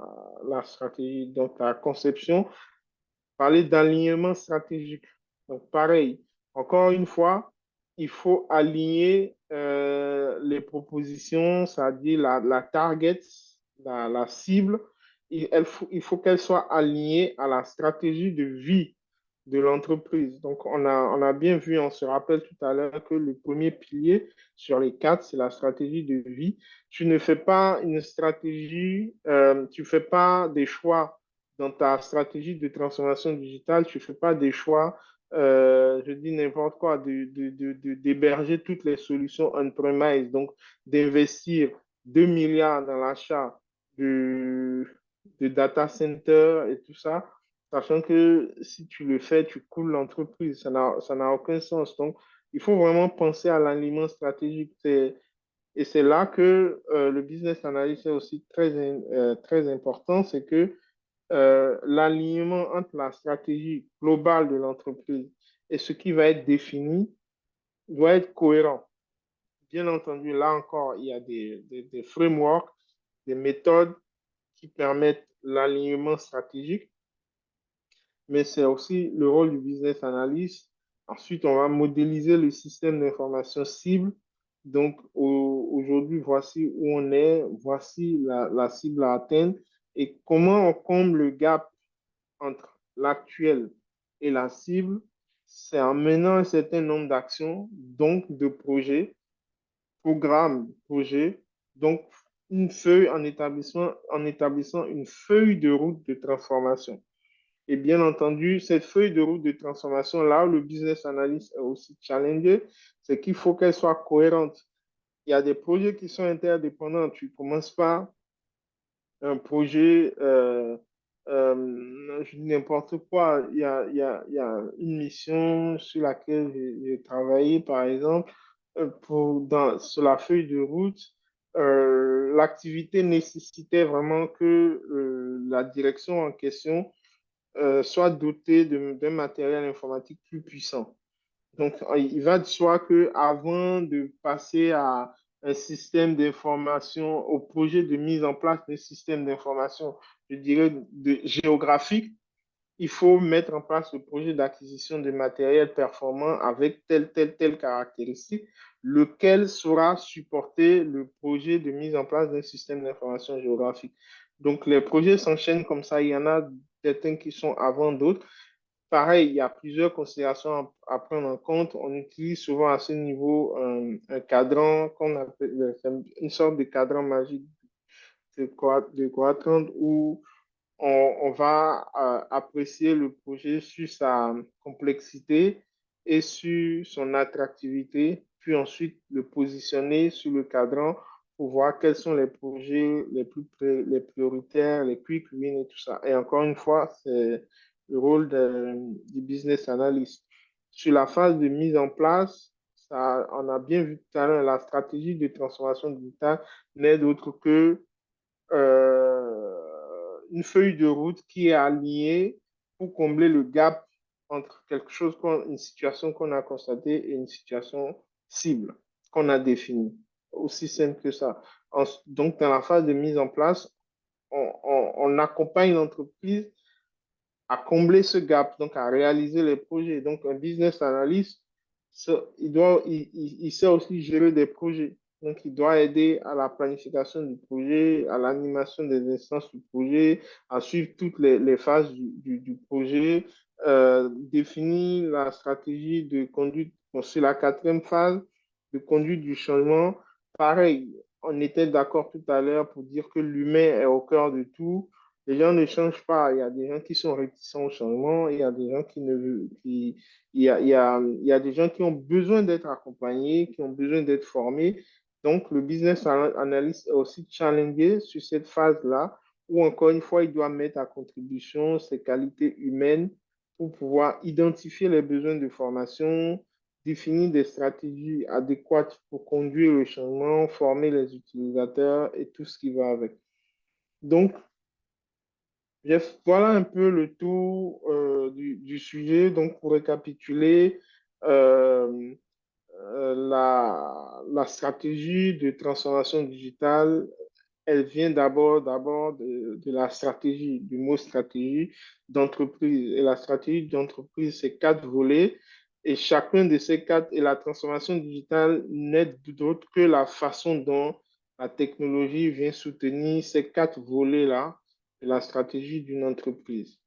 la stratégie. Donc, la conception, parler d'alignement stratégique. Donc, pareil, encore une fois, il faut aligner les propositions, c'est-à-dire la target, la cible. Il faut qu'elle soit alignée à la stratégie de vie de l'entreprise. Donc, on a bien vu, on se rappelle tout à l'heure que le premier pilier sur les quatre, c'est la stratégie de vie. Tu ne fais pas une stratégie, tu ne fais pas des choix dans ta stratégie de transformation digitale, tu ne fais pas des choix, je dis n'importe quoi, d'héberger toutes les solutions on-premise, donc d'investir 2 milliards dans l'achat de data center et tout ça, sachant que si tu le fais, tu coules l'entreprise. Ça n'a aucun sens. Donc, il faut vraiment penser à l'alignement stratégique. Et c'est là que le business analyst est aussi très important, c'est que l'alignement entre la stratégie globale de l'entreprise et ce qui va être défini doit être cohérent. Bien entendu, là encore, il y a des frameworks, des méthodes qui permettent l'alignement stratégique, mais c'est aussi le rôle du business analyst. Ensuite, on va modéliser le système d'information cible. Donc, aujourd'hui, voici où on est, voici la cible à atteindre et comment on comble le gap entre l'actuel et la cible. C'est en menant un certain nombre d'actions, donc de projets, programmes, projets, donc une feuille en établissant une feuille de route de transformation. Et bien entendu, cette feuille de route de transformation, là où le business analyst est aussi challengé, c'est qu'il faut qu'elle soit cohérente. Il y a des projets qui sont interdépendants. Tu ne commences pas un projet, je dis n'importe quoi. Il y a une mission sur laquelle j'ai travaillé, par exemple, sur la feuille de route. L'activité nécessitait vraiment que la direction en question soit doté d'un matériel informatique plus puissant. Donc, il va de soi que avant de passer à un système d'information, au projet de mise en place d'un système d'information, je dirais, géographique, il faut mettre en place le projet d'acquisition de matériel performant avec telle caractéristique, lequel saura supporter le projet de mise en place d'un système d'information géographique. Donc, les projets s'enchaînent comme ça. Il y en a certains qui sont avant d'autres. Pareil, il y a plusieurs considérations à prendre en compte. On utilise souvent à ce niveau un cadran qu'on appelle une sorte de cadran magique de quadrant où on va apprécier le projet sur sa complexité et sur son attractivité, puis ensuite le positionner sur le cadran pour voir quels sont les projets les prioritaires, les quick wins et tout ça. Et encore une fois, c'est le rôle du business analyst. Sur la phase de mise en place, ça, on a bien vu tout à l'heure, la stratégie de transformation digitale n'est d'autre que une feuille de route qui est alignée pour combler le gap entre une situation qu'on a constatée et une situation cible qu'on a définie. Aussi simple que ça. Donc, dans la phase de mise en place, on accompagne l'entreprise à combler ce gap, donc à réaliser les projets. Donc, un business analyst, il sait aussi gérer des projets. Donc, il doit aider à la planification du projet, à l'animation des instances du projet, à suivre toutes les phases du projet, définir la stratégie de conduite. Bon, sur la quatrième phase de conduite du changement, pareil, on était d'accord tout à l'heure pour dire que l'humain est au cœur de tout. Les gens ne changent pas. Il y a des gens qui sont réticents au changement. Il y a des gens qui ne veulent, il y a des gens qui ont besoin d'être accompagnés, qui ont besoin d'être formés. Donc, le business analyst est aussi challengé sur cette phase-là où encore une fois, il doit mettre à contribution ses qualités humaines pour pouvoir identifier les besoins de formation, définir des stratégies adéquates pour conduire le changement, former les utilisateurs et tout ce qui va avec. Donc, voilà un peu le tour du sujet. Donc, pour récapituler, euh, la stratégie de transformation digitale, elle vient d'abord de la stratégie, du mot stratégie d'entreprise. Et la stratégie d'entreprise, c'est quatre volets. Et chacun de ces quatre, et la transformation digitale n'est d'autre que la façon dont la technologie vient soutenir ces quatre volets-là de la stratégie d'une entreprise.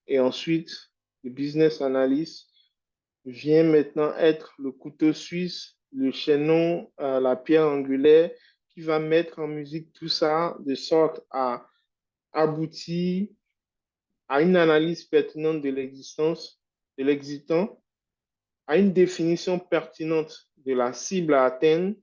Et ensuite, le business analyst vient maintenant être le couteau suisse, le chaînon, la pierre angulaire qui va mettre en musique tout ça de sorte à aboutir à une analyse pertinente de l'existence, de l'existant, à une définition pertinente de la cible à atteindre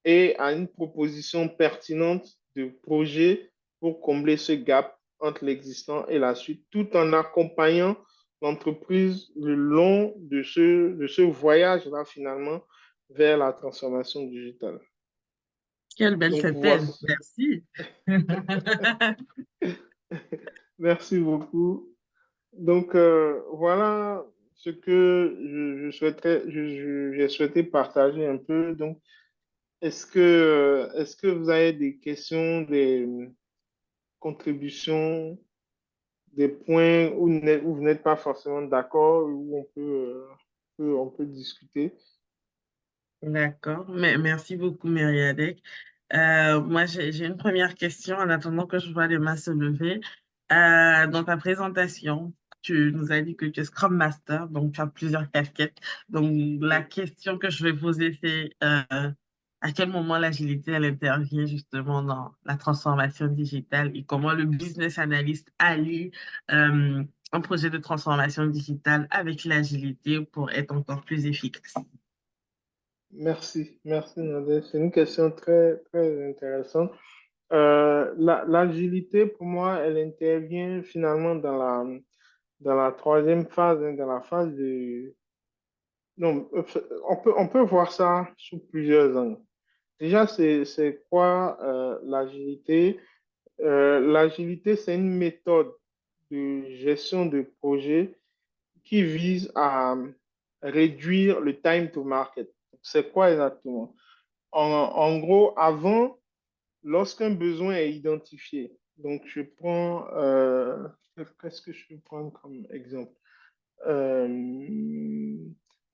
et à une proposition pertinente de projet pour combler ce gap entre l'existant et la suite, tout en accompagnant l'entreprise le long de ce voyage-là, finalement, vers la transformation digitale. Quelle belle Donc, synthèse. Merci. merci beaucoup. Donc, voilà ce que j'ai souhaité partager un peu. Donc, est-ce que vous avez des questions, des contributions, des points où vous n'êtes pas forcément d'accord, où on peut discuter? D'accord. Merci beaucoup, Myriadec. Moi, j'ai une première question en attendant que je vois les mains se lever. Dans ta présentation, tu nous as dit que tu es Scrum Master, donc tu as plusieurs casquettes. Donc, la question que je vais poser, c'est à quel moment l'agilité, elle intervient justement dans la transformation digitale et comment le business analyst allie euh, un projet de transformation digitale avec l'agilité pour être encore plus efficace. Merci Nadège. C'est une question très intéressante. L'agilité, pour moi, elle intervient finalement dans la troisième phase, hein, dans la phase de... Non, on peut voir ça sous plusieurs angles. Déjà, c'est quoi l'agilité? L'agilité, c'est une méthode de gestion de projet qui vise à réduire le time to market. C'est quoi exactement? En gros, avant, lorsqu'un besoin est identifié, donc je prends, qu'est-ce que je peux prendre comme exemple?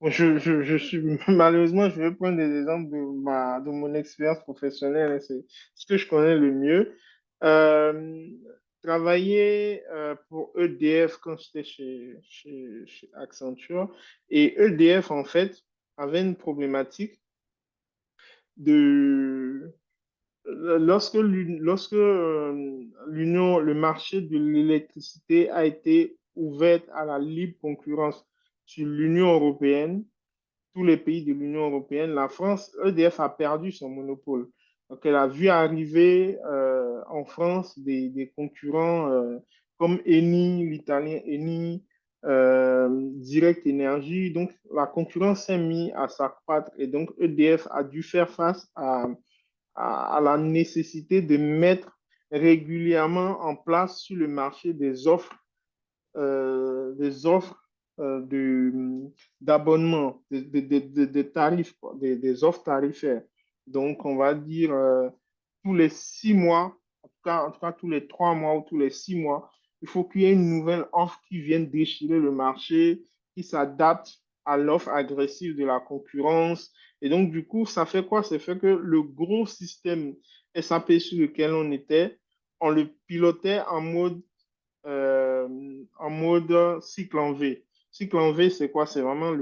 Bon, je suis, malheureusement, je vais prendre des exemples de mon expérience professionnelle, hein, c'est ce que je connais le mieux. Euh, Travailler pour EDF quand j'étais chez Accenture, et EDF, en fait, avait une problématique de lorsque le marché de l'électricité a été ouvert à la libre concurrence sur l'Union européenne, tous les pays de l'Union européenne, la France, EDF a perdu son monopole. Donc, elle a vu arriver en France des concurrents comme Eni, l'italien Eni, Direct Énergie. Donc, la concurrence s'est mise à s'accroître et donc EDF a dû faire face à la nécessité de mettre régulièrement en place sur le marché des offres d'abonnement, des tarifs, quoi, des offres tarifaires. Donc, on va dire tous les 6 mois, en tout cas tous les 3 mois ou tous les 6 mois, il faut qu'il y ait une nouvelle offre qui vienne déchirer le marché, qui s'adapte à l'offre agressive de la concurrence. Et donc, du coup, ça fait quoi? Ça fait que le gros système SAP sur lequel on était, on le pilotait en mode cycle en V. Cycle en V, c'est quoi? C'est vraiment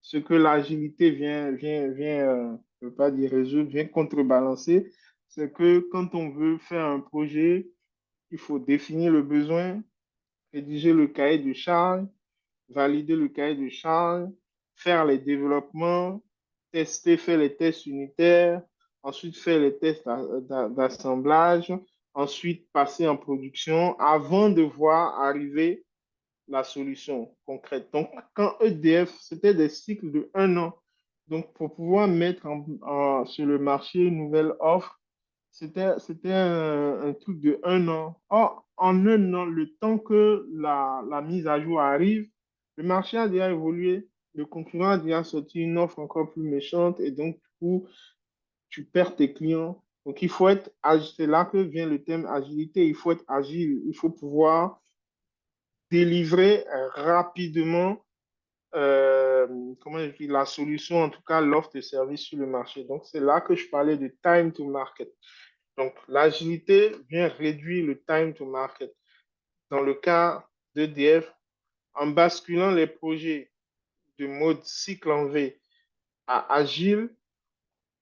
ce que l'agilité je ne veux pas dire résoudre, vient contrebalancer. C'est que quand on veut faire un projet, il faut définir le besoin, rédiger le cahier de charge, valider le cahier de charge, faire les développements, tester, faire les tests unitaires, ensuite faire les tests d'assemblage, ensuite passer en production avant de voir arriver la solution concrète. Donc, quand EDF, c'était des cycles de 1 an. Donc, pour pouvoir mettre sur le marché une nouvelle offre, c'était un truc de 1 an. Or, en 1 an, le temps que la mise à jour arrive, le marché a déjà évolué, le concurrent a déjà sorti une offre encore plus méchante et donc, du coup, tu perds tes clients. Donc, il faut être agile. C'est là que vient le thème agilité. Il faut être agile. Il faut pouvoir délivrer rapidement comment je dis, la solution, en tout cas l'offre de service sur le marché. Donc, c'est là que je parlais de time to market. Donc, l'agilité vient réduire le time to market. Dans le cas d'EDF, en basculant les projets de mode cycle en V à agile,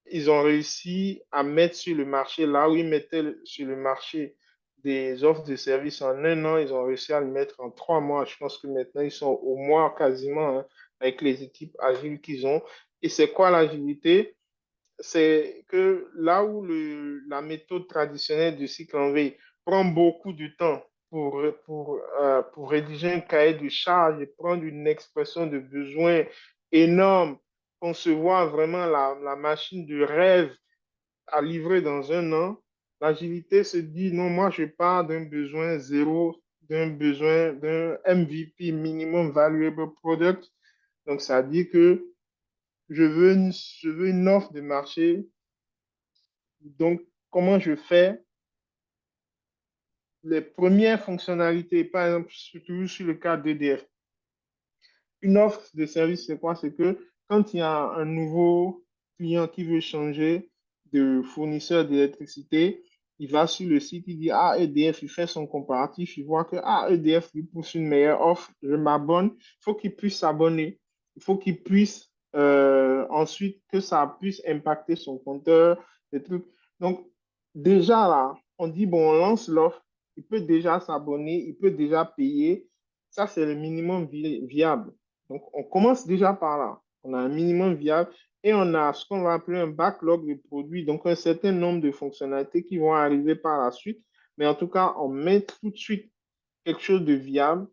ils ont réussi à mettre sur le marché, là où ils mettaient sur le marché des offres de services en 1 an, ils ont réussi à le mettre en 3 mois. Je pense que maintenant, ils sont au mois quasiment, hein, avec les équipes agiles qu'ils ont. Et c'est quoi l'agilité? C'est que là où la méthode traditionnelle du cycle en V prend beaucoup de temps pour rédiger un cahier de charge et prendre une expression de besoin énorme, concevoir vraiment la machine de rêve à livrer dans 1 an, l'agilité se dit, non, moi je pars d'un besoin zéro, d'un besoin d'un MVP, Minimum Valuable Product. Donc ça dit que je veux une offre de marché. Donc, comment je fais? Les premières fonctionnalités, par exemple, surtout sur le cas d'EDF. Une offre de service, c'est quoi? C'est que quand il y a un nouveau client qui veut changer de fournisseur d'électricité, il va sur le site, il dit, ah, EDF, il fait son comparatif, il voit que, ah, EDF lui pousse une meilleure offre, je m'abonne. Il faut qu'il puisse s'abonner. Il faut qu'il puisse ensuite que ça puisse impacter son compteur, des trucs. Donc, déjà là, on dit, bon, on lance l'offre, il peut déjà s'abonner, il peut déjà payer. Ça, c'est le minimum viable. Donc, on commence déjà par là. On a un minimum viable et on a ce qu'on va appeler un backlog de produits, donc un certain nombre de fonctionnalités qui vont arriver par la suite. Mais en tout cas, on met tout de suite quelque chose de viable.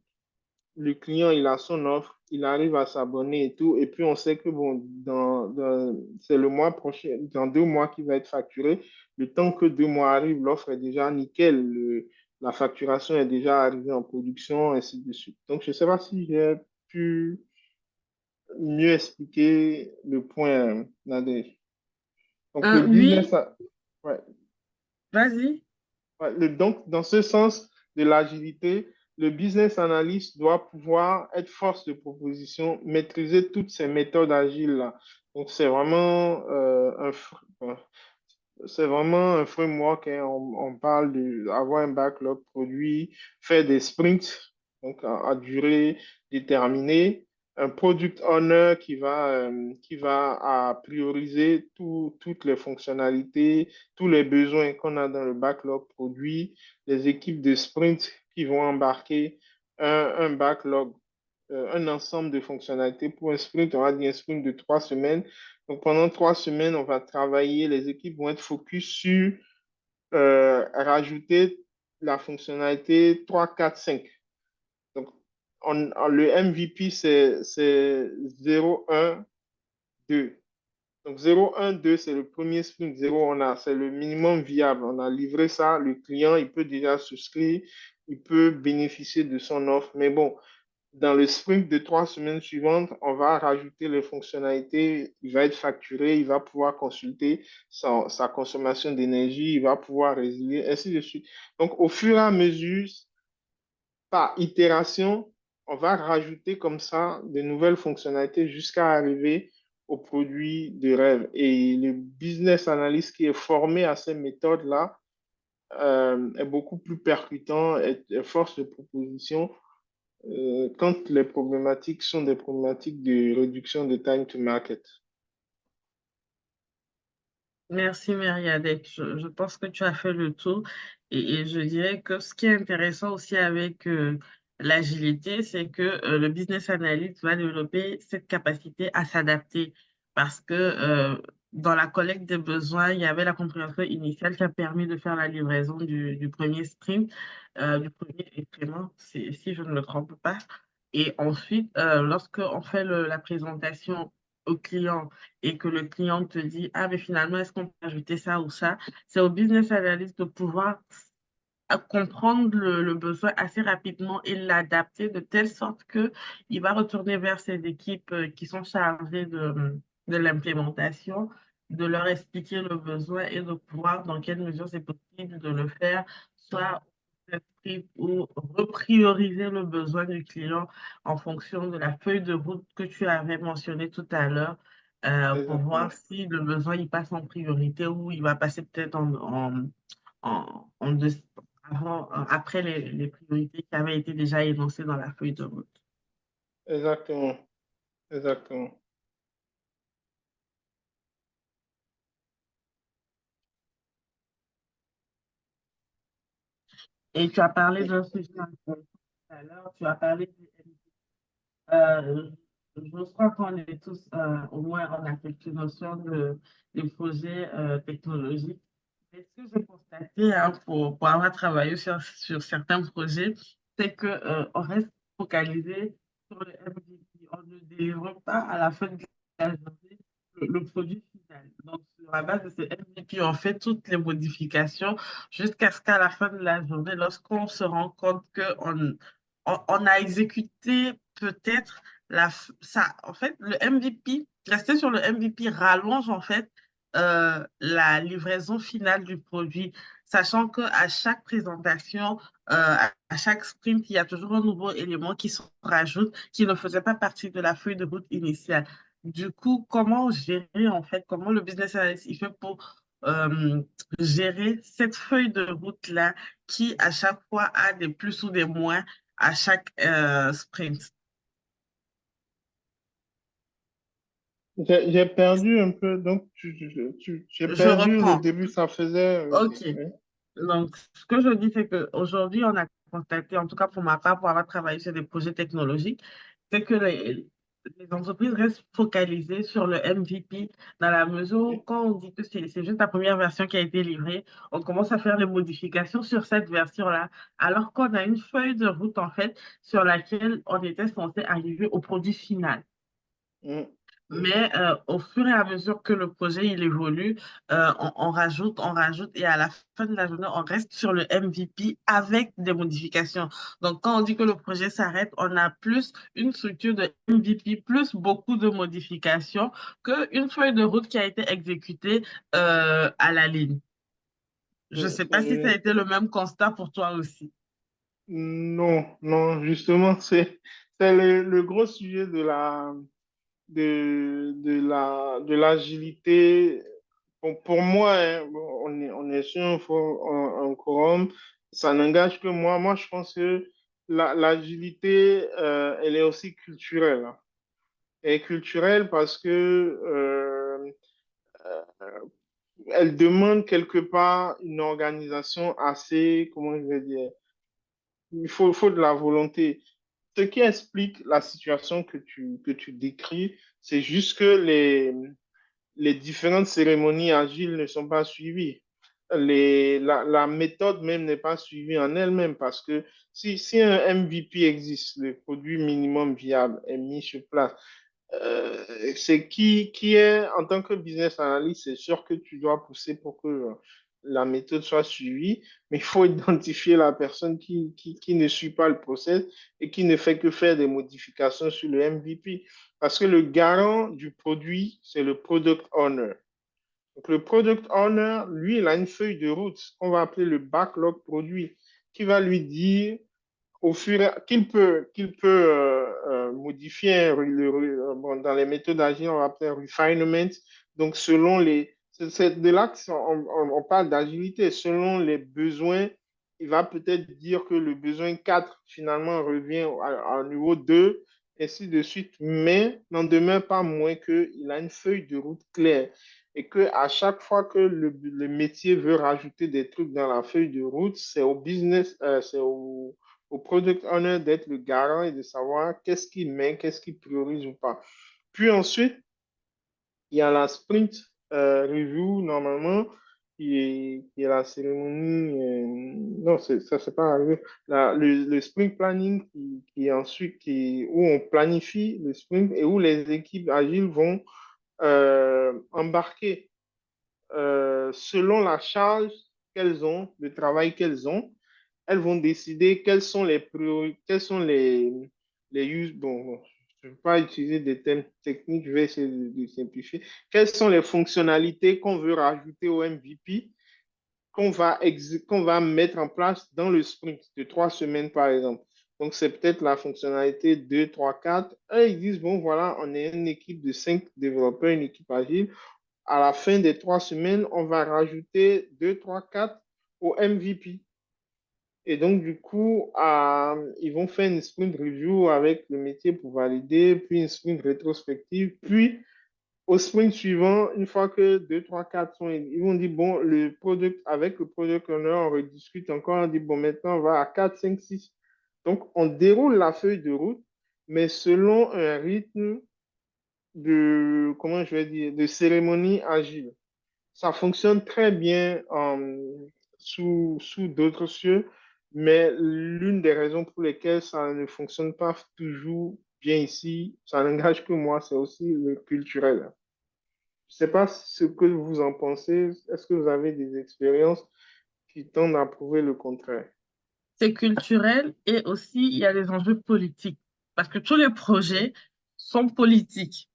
Le client, il a son offre, il arrive à s'abonner et tout. Et puis, on sait que bon, c'est le mois prochain, dans 2 mois qu'il va être facturé. Le temps que 2 mois arrivent, l'offre est déjà nickel. La facturation est déjà arrivée en production, ainsi de suite. Donc, je ne sais pas si j'ai pu mieux expliquer le point, Nadège. Donc, le business, Oui, ouais, vas-y. ouais, donc, dans ce sens de l'agilité, le business analyst doit pouvoir être force de proposition, maîtriser toutes ces méthodes agiles-là. Donc, c'est vraiment un framework, hein. On parle d'avoir un backlog produit, faire des sprints, donc à durée déterminée, un product owner qui va prioriser toutes les fonctionnalités, tous les besoins qu'on a dans le backlog produit, les équipes de sprint qui vont embarquer un backlog, un ensemble de fonctionnalités. Pour un sprint, on va dire un sprint de 3 semaines. Donc, pendant 3 semaines, on va travailler, les équipes vont être focus sur rajouter la fonctionnalité 3, 4, 5. Donc, le MVP, c'est 0, 1, 2. Donc, 0, 1, 2, c'est le premier sprint. 0, c'est le minimum viable. On a livré ça. Le client, il peut déjà souscrire, il peut bénéficier de son offre. Mais bon, dans le sprint de 3 semaines suivantes, on va rajouter les fonctionnalités. Il va être facturé, il va pouvoir consulter sa consommation d'énergie, il va pouvoir résilier, ainsi de suite. Donc, au fur et à mesure, par itération, on va rajouter comme ça de nouvelles fonctionnalités jusqu'à arriver au produit de rêve. Et le business analyst qui est formé à ces méthodes-là est beaucoup plus percutant, est force de proposition quand les problématiques sont des problématiques de réduction de time to market. Merci, Myriadec. Je pense que tu as fait le tour et je dirais que ce qui est intéressant aussi avec l'agilité, c'est que le business analyst va développer cette capacité à s'adapter parce que dans la collecte des besoins, il y avait la compréhension initiale qui a permis de faire la livraison du premier sprint, du premier élément, si je ne me trompe pas. Et ensuite, lorsque on fait la présentation au client et que le client te dit, ah, mais finalement, est-ce qu'on peut ajouter ça ou ça? C'est au business analyst de pouvoir comprendre le besoin assez rapidement et l'adapter de telle sorte que il va retourner vers ses équipes qui sont chargées de l'implémentation, de leur expliquer le besoin et de pouvoir dans quelle mesure c'est possible de le faire, soit ou reprioriser le besoin du client en fonction de la feuille de route que tu avais mentionnée tout à l'heure, pour voir Exactement. si le besoin il passe en priorité ou il va passer peut-être en après les priorités qui avaient été déjà énoncées dans la feuille de route. Exactement. Exactement. Et tu as parlé d'un sujet intéressant tout à l'heure, tu as parlé du euh, je crois qu'on est tous, au moins, on a quelques notions des projets technologiques. Mais ce que j'ai constaté hein, pour avoir travaillé sur certains projets, c'est qu'on reste focalisé sur le MVP. On ne délivre pas à la fin de la journée le produit final. Donc, sur la base de ce MVP, on fait toutes les modifications jusqu'à ce qu'à la fin de la journée, lorsqu'on se rend compte qu'on on a exécuté peut-être ça. En fait, le MVP, rester sur le MVP rallonge en fait la livraison finale du produit, sachant qu'à chaque présentation, à chaque sprint, il y a toujours un nouveau élément qui se rajoute, qui ne faisait pas partie de la feuille de route initiale. Du coup, comment gérer en fait, comment le business analyst il fait pour gérer cette feuille de route-là qui à chaque fois a des plus ou des moins à chaque sprint. J'ai perdu un peu, donc j'ai Je perdu le reprends. début, ça faisait. Ok, OK. oui. Donc, ce que je dis, c'est qu'aujourd'hui, on a constaté, en tout cas pour ma part, pour avoir travaillé sur des projets technologiques, c'est que les entreprises restent focalisées sur le MVP dans la mesure où, quand on dit que c'est juste la première version qui a été livrée, on commence à faire des modifications sur cette version-là, alors qu'on a une feuille de route, en fait, sur laquelle on était censé arriver au produit final. Mm. Mais au fur et à mesure que le projet il évolue, on rajoute, et à la fin de la journée, on reste sur le MVP avec des modifications. Donc, quand on dit que le projet s'arrête, on a plus une structure de MVP, plus beaucoup de modifications qu'une feuille de route qui a été exécutée à la ligne. Je ne sais pas si ça a C'est- été le même constat pour toi aussi. Non, non, justement, c'est le gros sujet de l'agilité. Pour moi, hein, bon, on est sur un quorum, ça n'engage que moi. Moi, je pense que l'agilité, elle est aussi culturelle, hein. Elle est culturelle parce que elle demande quelque part une organisation assez, comment je vais dire, faut de la volonté. Ce qui explique la situation que tu décris, c'est juste que les différentes cérémonies agiles ne sont pas suivies. La méthode même n'est pas suivie en elle-même parce que si un MVP existe, le produit minimum viable est mis sur place, c'est qui est, en tant que business analyst, c'est sûr que tu dois pousser pour que la méthode soit suivie, mais il faut identifier la personne qui ne suit pas le process et qui ne fait que faire des modifications sur le MVP. Parce que le garant du produit, c'est le product owner. Donc, le product owner, lui, il a une feuille de route qu'on va appeler le backlog produit, qui va lui dire au fur et qu'il peut modifier bon, dans les méthodes agiles, on va appeler refinement. Donc, selon c'est de là qu'on parle d'agilité. Selon les besoins, il va peut-être dire que le besoin 4 finalement revient à niveau 2 ainsi de suite, mais n'en demeure pas moins qu'il a une feuille de route claire et que à chaque fois que le métier veut rajouter des trucs dans la feuille de route, c'est au business, c'est au product owner d'être le garant et de savoir qu'est-ce qu'il met, qu'est-ce qu'il priorise ou pas. Puis ensuite, il y a la sprint. review, normalement, qui est la cérémonie. Non, ça, c'est pas arrivé. Le sprint planning qui est ensuite où on planifie le sprint et où les équipes agiles vont embarquer selon la charge qu'elles ont, le travail qu'elles ont, elles vont décider quels sont les quels sont bon, je ne vais pas utiliser des termes techniques, je vais essayer de simplifier. Quelles sont les fonctionnalités qu'on veut rajouter au MVP qu'on va mettre en place dans le sprint de 3 semaines, par exemple. Donc, c'est peut-être la fonctionnalité 2, 3, 4. Et ils disent, bon, voilà, on est une équipe de 5 développeurs, une équipe agile. À la fin des 3 semaines, on va rajouter 2, 3, 4 au MVP. Et donc, du coup, ils vont faire une sprint review avec le métier pour valider, puis une sprint rétrospective, puis au sprint suivant, une fois que 2, 3, 4 sont, ils vont dire, bon, avec le product owner, on rediscute encore, on dit, bon, maintenant, on va à 4, 5, 6. Donc, on déroule la feuille de route, mais selon un rythme comment je vais dire, de cérémonie agile. Ça fonctionne très bien sous d'autres cieux, mais l'une des raisons pour lesquelles ça ne fonctionne pas toujours bien ici, ça n'engage que moi, c'est aussi le culturel. Je ne sais pas ce que vous en pensez. Est-ce que vous avez des expériences qui tendent à prouver le contraire? C'est culturel et aussi il y a des enjeux politiques parce que tous les projets sont politiques.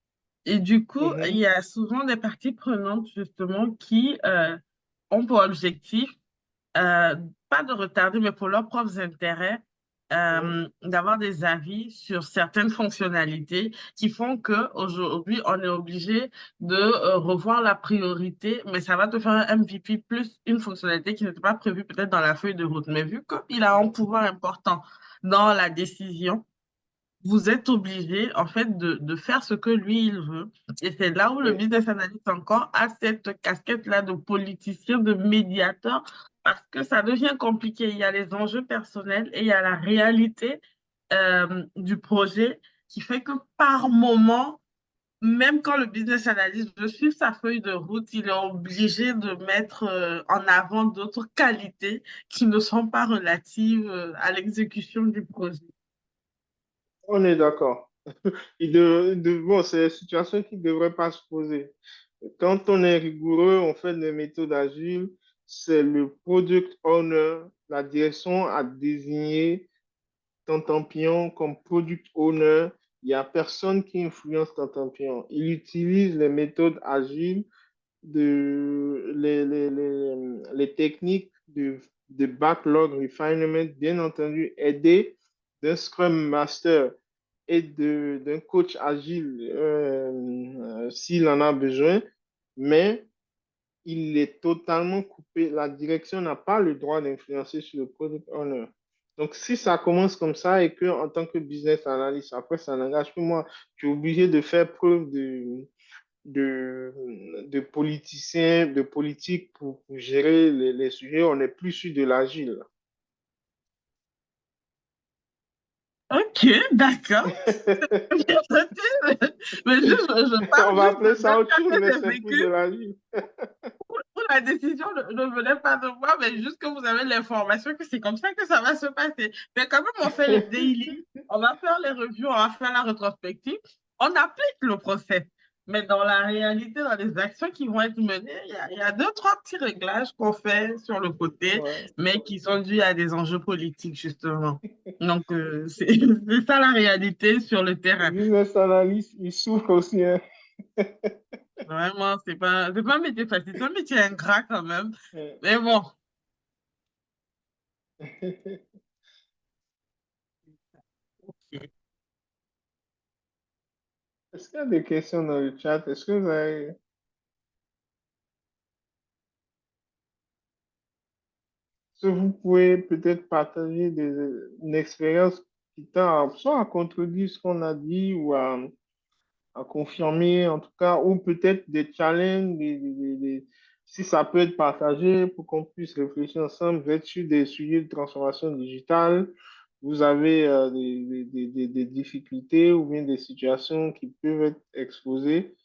Et du coup, il Mhm, y a souvent des parties prenantes justement qui ont pour objectif euh, pas de retarder, mais pour leurs propres intérêts, mhm. d'avoir des avis sur certaines fonctionnalités qui font que aujourd'hui on est obligé de revoir la priorité, mais ça va te faire un MVP plus une fonctionnalité qui n'était pas prévue peut-être dans la feuille de route. Mais vu qu'il a un pouvoir important dans la décision, vous êtes obligé, en fait, de faire ce que lui, il veut. Et c'est là où le Oui. business analyst encore a cette casquette-là de politicien, de médiateur, parce que ça devient compliqué. Il y a les enjeux personnels et il y a la réalité du projet qui fait que par moment, même quand le business analyst veut suivre sa feuille de route, il est obligé de mettre en avant d'autres qualités qui ne sont pas relatives à l'exécution du projet. On est d'accord. Bon, c'est une situation qui ne devrait pas se poser. Quand on est rigoureux, on fait des méthodes agiles, c'est le product owner, la direction a désigné Tantampion comme product owner. Il n'y a personne qui influence Tantampion. Il utilise les méthodes agiles, les techniques de backlog refinement, bien entendu, aidé d'un Scrum Master et d'un coach agile s'il en a besoin, mais il est totalement coupé. La direction n'a pas le droit d'influencer sur le product owner. Donc, si ça commence comme ça et que en tant que business analyst, après, ça n'engage que moi, tu es obligé de faire preuve de, de politicien, de politique pour gérer les sujets. On n'est plus sur de l'agile. Ok, d'accord. Mais juste, je On parle va juste appeler d'un ça autre cas chose, que mais j'ai c'est plus de vécu l'agile. où la décision ne venait pas de moi, mais juste que vous avez l'information que c'est comme ça que ça va se passer. Mais quand même, on fait les daily, on va faire les reviews, on va faire la rétrospective, on applique le process. Mais dans la réalité, dans les actions qui vont être menées, il y a deux, trois petits réglages qu'on fait sur le côté, Ouais. mais qui sont dus à des enjeux politiques, justement. Donc, c'est ça la réalité sur le Le terrain. business analyst, il souffre aussi, hein. Vraiment, c'est pas un métier facile, c'est un métier ingrat quand même. Mais bon, Est-ce qu'il y a des questions dans le chat? Est-ce que vous pouvez peut-être partager une expérience qui tend soit à contredire ce qu'on a dit ou à confirmer, en tout cas, ou peut-être des challenges, si ça peut être partagé pour qu'on puisse réfléchir ensemble, vous êtes sur des sujets de transformation digitale, vous avez des difficultés ou bien des situations qui peuvent être exposées.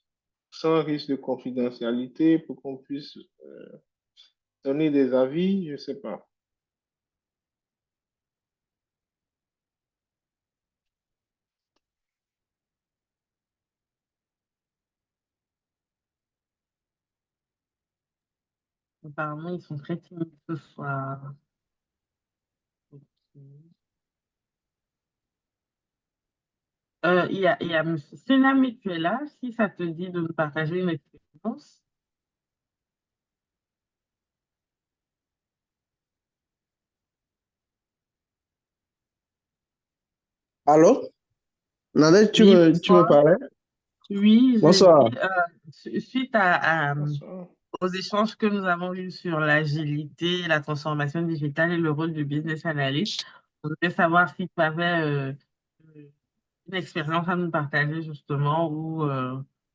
sans risque de confidentialité pour qu'on puisse donner des avis, je ne sais pas. Apparemment, ils sont très timides ce soir. Ok. Il y a Monsieur Senami, tu es là, si ça te dit de nous partager une expérience. Allô? Nadège, tu Oui, tu me bonsoir. parlais? Oui, j'ai Bonsoir. dit, suite Bonsoir. aux échanges que nous avons eus sur l'agilité, la transformation digitale et le rôle du business analyst, on voulait savoir si tu avais une expérience à nous partager justement ou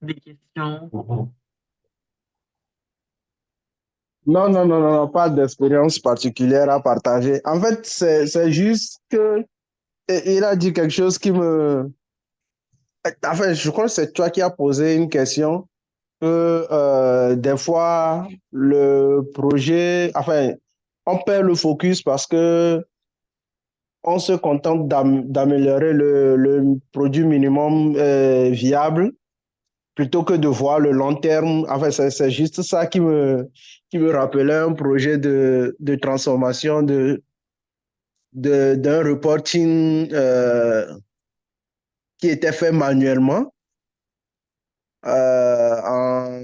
des questions. Non, non, non, non, non, pas d'expérience particulière à partager. En fait, c'est juste que il a dit quelque chose qui me... Enfin, je crois que c'est toi qui as posé une question que des fois, le projet... Enfin, on perd le focus parce que on se contente d'améliorer le produit minimum viable plutôt que de voir le long terme. Enfin, c'est juste ça qui me rappelait un projet de transformation d'un reporting qui était fait manuellement en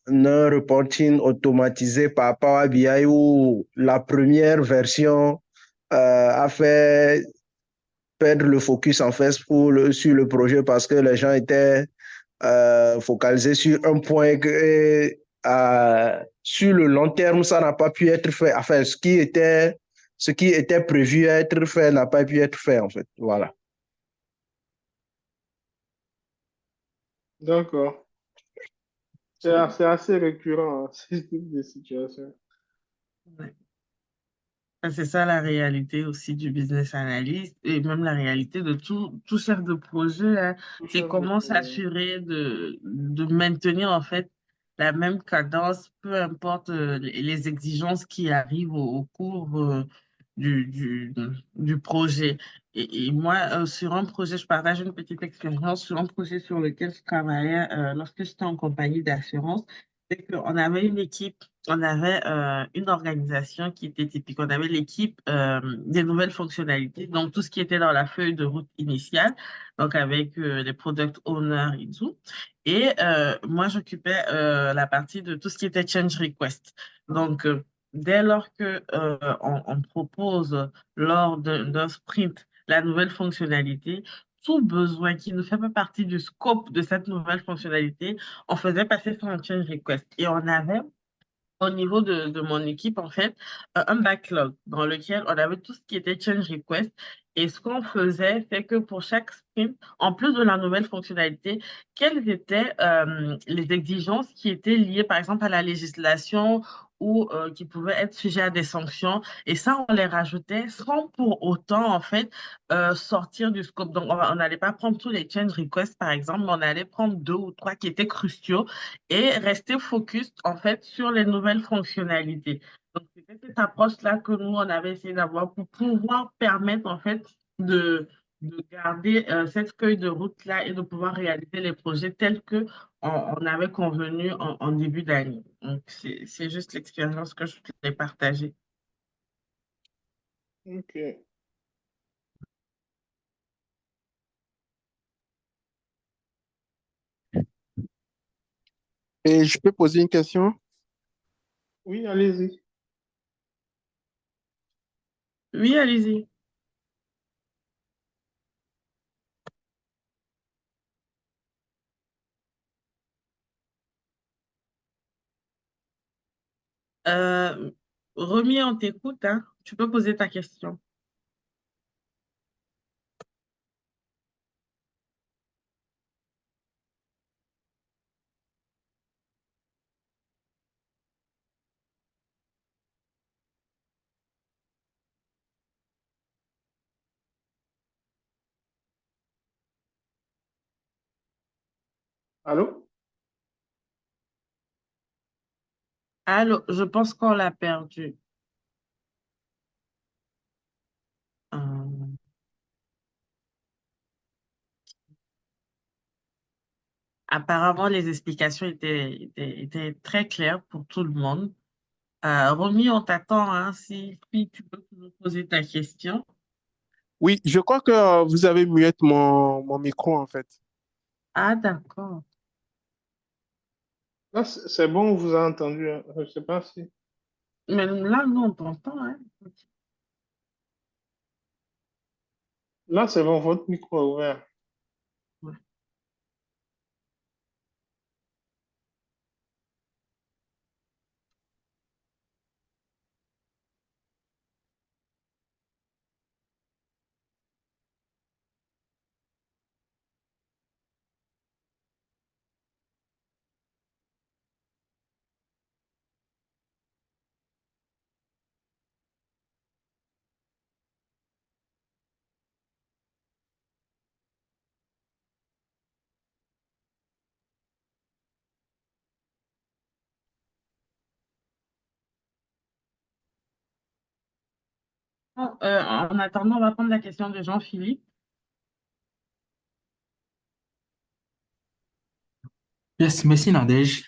un reporting automatisé par Power BI où la première version a fait perdre le focus en fait sur le projet parce que les gens étaient focalisés sur un point que sur le long terme, ça n'a pas pu être fait. Enfin, ce qui était prévu être fait n'a pas pu être fait en fait. Voilà. D'accord. C'est assez récurrent, hein, ce type de situation. Ouais. C'est ça la réalité aussi du business analyst et même la réalité de tout chef de projet, hein. Tout C'est chef de comment projet. s'assurer de maintenir en fait la même cadence, peu importe les exigences qui arrivent au cours du, du, du projet. Et moi, sur un projet, je partage une petite expérience sur un projet sur lequel je travaillais lorsque j'étais en compagnie d'assurance. C'est qu'on avait une équipe, on avait une organisation qui était typique. On avait l'équipe des nouvelles fonctionnalités, donc tout ce qui était dans la feuille de route initiale, donc avec les product owners et tout. Et moi, j'occupais la partie de tout ce qui était change request. Donc, dès lors que on propose lors d'un sprint la nouvelle fonctionnalité, tout besoin qui ne fait pas partie du scope de cette nouvelle fonctionnalité, on faisait passer sur un change request. Et on avait au niveau de mon équipe, en fait, un backlog dans lequel on avait tout ce qui était change request. Et ce qu'on faisait, c'est que pour chaque sprint, en plus de la nouvelle fonctionnalité, quelles étaient les exigences qui étaient liées, par exemple, à la législation ou qui pouvaient être sujets à des sanctions. Et ça, on les rajoutait sans pour autant, en fait, sortir du scope. Donc, on n'allait pas prendre tous les change requests, par exemple, mais on allait prendre deux ou trois qui étaient cruciaux et rester focus en fait sur les nouvelles fonctionnalités. Donc, c'était cette approche-là que nous, on avait essayé d'avoir pour pouvoir permettre en fait de garder cette feuille de route-là et de pouvoir réaliser les projets tels que on avait convenu en début d'année. Donc, c'est juste l'expérience que je voulais partager. OK. Et je peux poser une question? Oui, allez-y. Oui, allez-y. Euh, Remi, on t'écoute, hein. Tu peux poser ta question. Allô? Allô, je pense qu'on l'a perdu. Euh, Apparemment, les explications étaient très claires pour tout le monde. Romy, on t'attend, hein, si tu peux nous poser ta question. Oui, je crois que vous avez muette mon micro en fait. Ah, d'accord. Là, c'est bon, on vous a entendu, hein. Je ne sais pas si. Mais là, nous, on t'entend, hein. Là, c'est bon, votre micro est ouvert. Ouais. Bon, en attendant, on va prendre la question de Jean-Philippe. Yes, merci Nadège.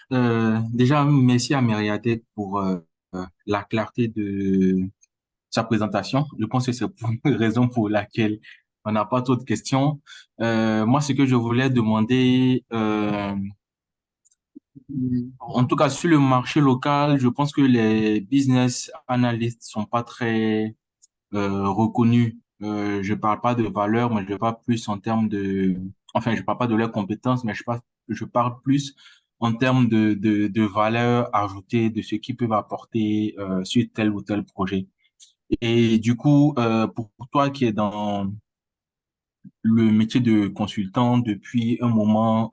Déjà, merci à Myriadette pour la clarté de sa présentation. Je pense que c'est pour une raison pour laquelle on n'a pas trop de questions. Moi, ce que je voulais demander, en tout cas sur le marché local, je pense que les business analysts sont pas très reconnus. Je parle pas de valeur, mais je parle plus en termes enfin, je parle pas de leurs compétences, mais je parle plus en termes de valeur ajoutée, de ce qu'ils peuvent apporter sur tel ou tel projet. Et du coup, pour toi qui es dans le métier de consultant depuis un moment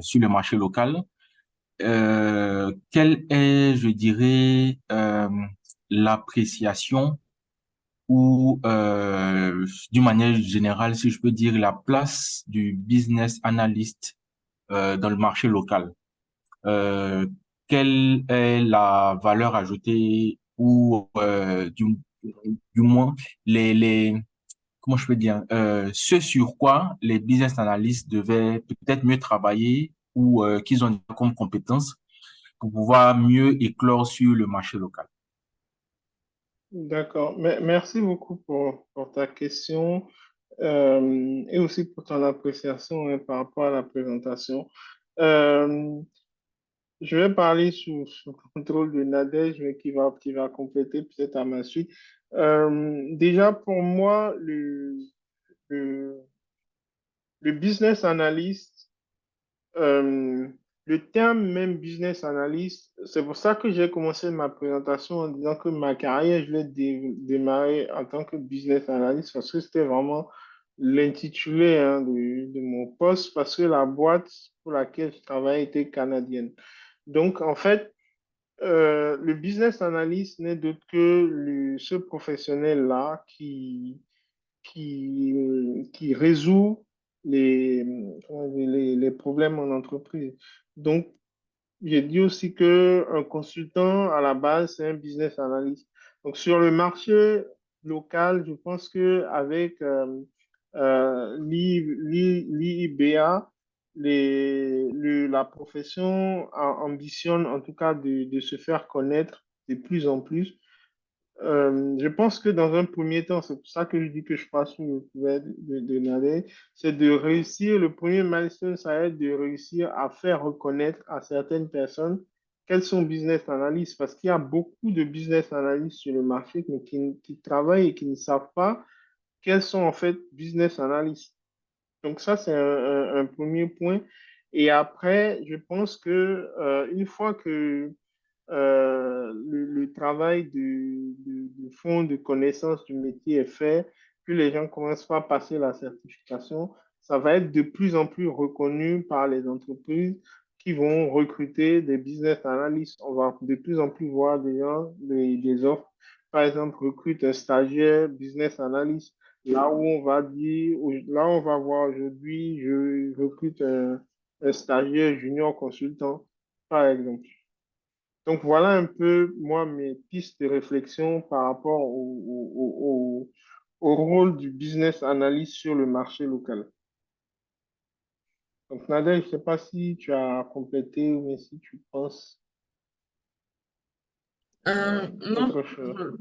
sur le marché local, quelle est, je dirais, l'appréciation ou d'une manière générale, si je peux dire, la place du business analyst dans le marché local. Euh, Quelle est la valeur ajoutée ou du moins les comment je peux dire ce sur quoi les business analysts devaient peut-être mieux travailler ou qu'ils ont comme compétences pour pouvoir mieux éclore sur le marché local. D'accord. Merci beaucoup pour ta question et aussi pour ton appréciation, hein, par rapport à la présentation. Euh, je vais parler sous contrôle de Nadège, mais qui va compléter peut-être à ma suite. Déjà, pour moi, le, le business analyst, euh, le terme même business analyst, c'est pour ça que j'ai commencé ma présentation en disant que ma carrière, je l'ai démarré en tant que business analyst parce que c'était vraiment l'intitulé, hein, de mon poste parce que la boîte pour laquelle je travaillais était canadienne. Donc, en fait, le business analyst n'est d'autre que ce professionnel-là qui résout comment dire, les problèmes en entreprise. Donc, j'ai dit aussi que un consultant, à la base, c'est un business analyst. Donc, sur le marché local, je pense que avec l'IIBA, la profession ambitionne en tout cas de se faire connaître de plus en plus. Je pense que dans un premier temps, c'est pour ça que je dis que je passe sous le couvert de Nadège, c'est de réussir, le premier milestone, ça va être de réussir à faire reconnaître à certaines personnes qu'elles sont business analysts, parce qu'il y a beaucoup de business analysts sur le marché, mais qui travaillent et qui ne savent pas quels sont en fait business analysts. Donc ça, c'est un premier point. Et après, je pense que une fois que le travail de fond de connaissance du métier est fait, puis les gens commencent pas à passer la certification, ça va être de plus en plus reconnu par les entreprises qui vont recruter des business analysts. On va de plus en plus voir des gens, des offres. Par exemple, recrute un stagiaire business analyst. Là où on va dire, là on va voir aujourd'hui, je recrute un stagiaire junior consultant, par exemple. Donc voilà un peu, moi, mes pistes de réflexion par rapport au rôle du business analyst sur le marché local. Donc Nadia, je ne sais pas si tu as complété ou bien si tu penses Non, autre chose.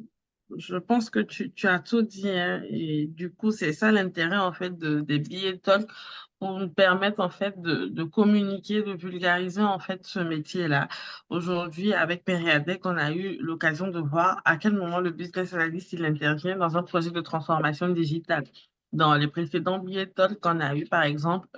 je pense que tu as tout dit, hein, et du coup, c'est ça l'intérêt en fait des billets talk pour nous permettre en fait de communiquer, de vulgariser en fait ce métier-là. Aujourd'hui, avec Periadec, on a eu l'occasion de voir à quel moment le business analyst il intervient dans un projet de transformation digitale. Dans les précédents billets talk qu'on a eu, par exemple,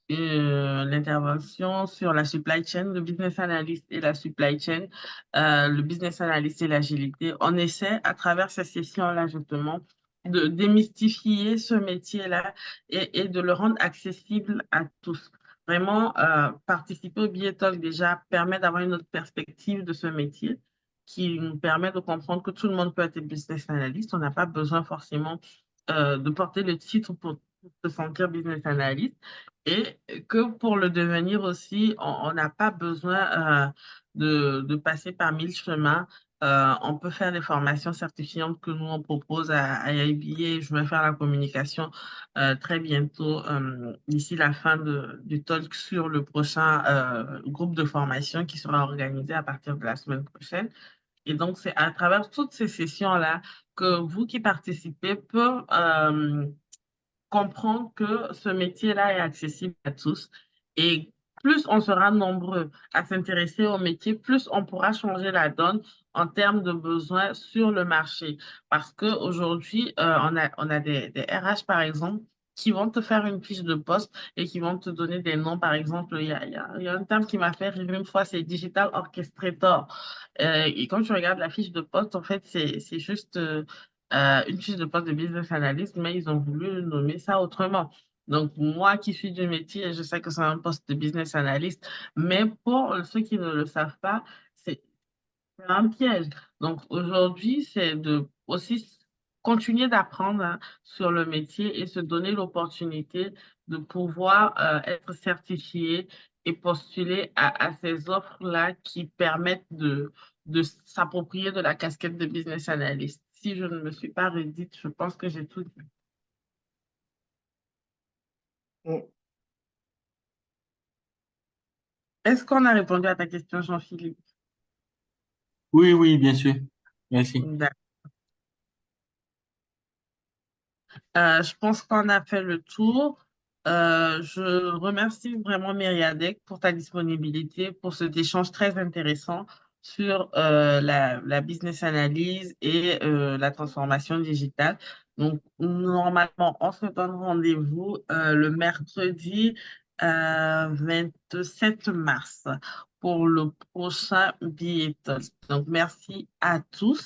l'intervention sur la supply chain, le business analyst et la supply chain, le business analyst et l'agilité. On essaie à travers ces sessions-là justement de démystifier ce métier-là et de le rendre accessible à tous. Vraiment, participer au Billet Talk déjà permet d'avoir une autre perspective de ce métier qui nous permet de comprendre que tout le monde peut être business analyst. On n'a pas besoin forcément de porter le titre pour se sentir business analyst et que pour le devenir aussi, on n'a pas besoin de passer par mille chemins. On peut faire des formations certifiantes que nous, on propose à IIBA. Je vais faire la communication très bientôt, d'ici la fin du talk sur le prochain groupe de formation qui sera organisé à partir de la semaine prochaine. Et donc, c'est à travers toutes ces sessions-là que vous qui participez pouvez comprendre que ce métier-là est accessible à tous. Et plus on sera nombreux à s'intéresser au métier, plus on pourra changer la donne en termes de besoins sur le marché. Parce qu'aujourd'hui, on a des RH, par exemple, qui vont te faire une fiche de poste et qui vont te donner des noms. Par exemple, il y a un terme qui m'a fait rire une fois, c'est Digital Orchestrator. Et quand tu regardes la fiche de poste, en fait, c'est juste une fiche de poste de business analyst, mais ils ont voulu nommer ça autrement. Donc, moi qui suis du métier, je sais que c'est un poste de business analyst, mais pour ceux qui ne le savent pas, c'est un piège. Donc, aujourd'hui, c'est de aussi continuer d'apprendre, hein, sur le métier et se donner l'opportunité de pouvoir être certifié et postuler à ces offres-là qui permettent de s'approprier de la casquette de business analyst. Si je ne me suis pas redite, je pense que j'ai tout dit. Mm. Est-ce qu'on a répondu à ta question, Jean-Philippe? Oui, oui, bien sûr. Merci. Je pense qu'on a fait le tour. Je remercie vraiment Myriadec pour ta disponibilité, pour cet échange très intéressant sur la business analyse et la transformation digitale. Donc, normalement, on se donne rendez-vous le mercredi 27 mars pour le prochain billet. Donc, merci à tous.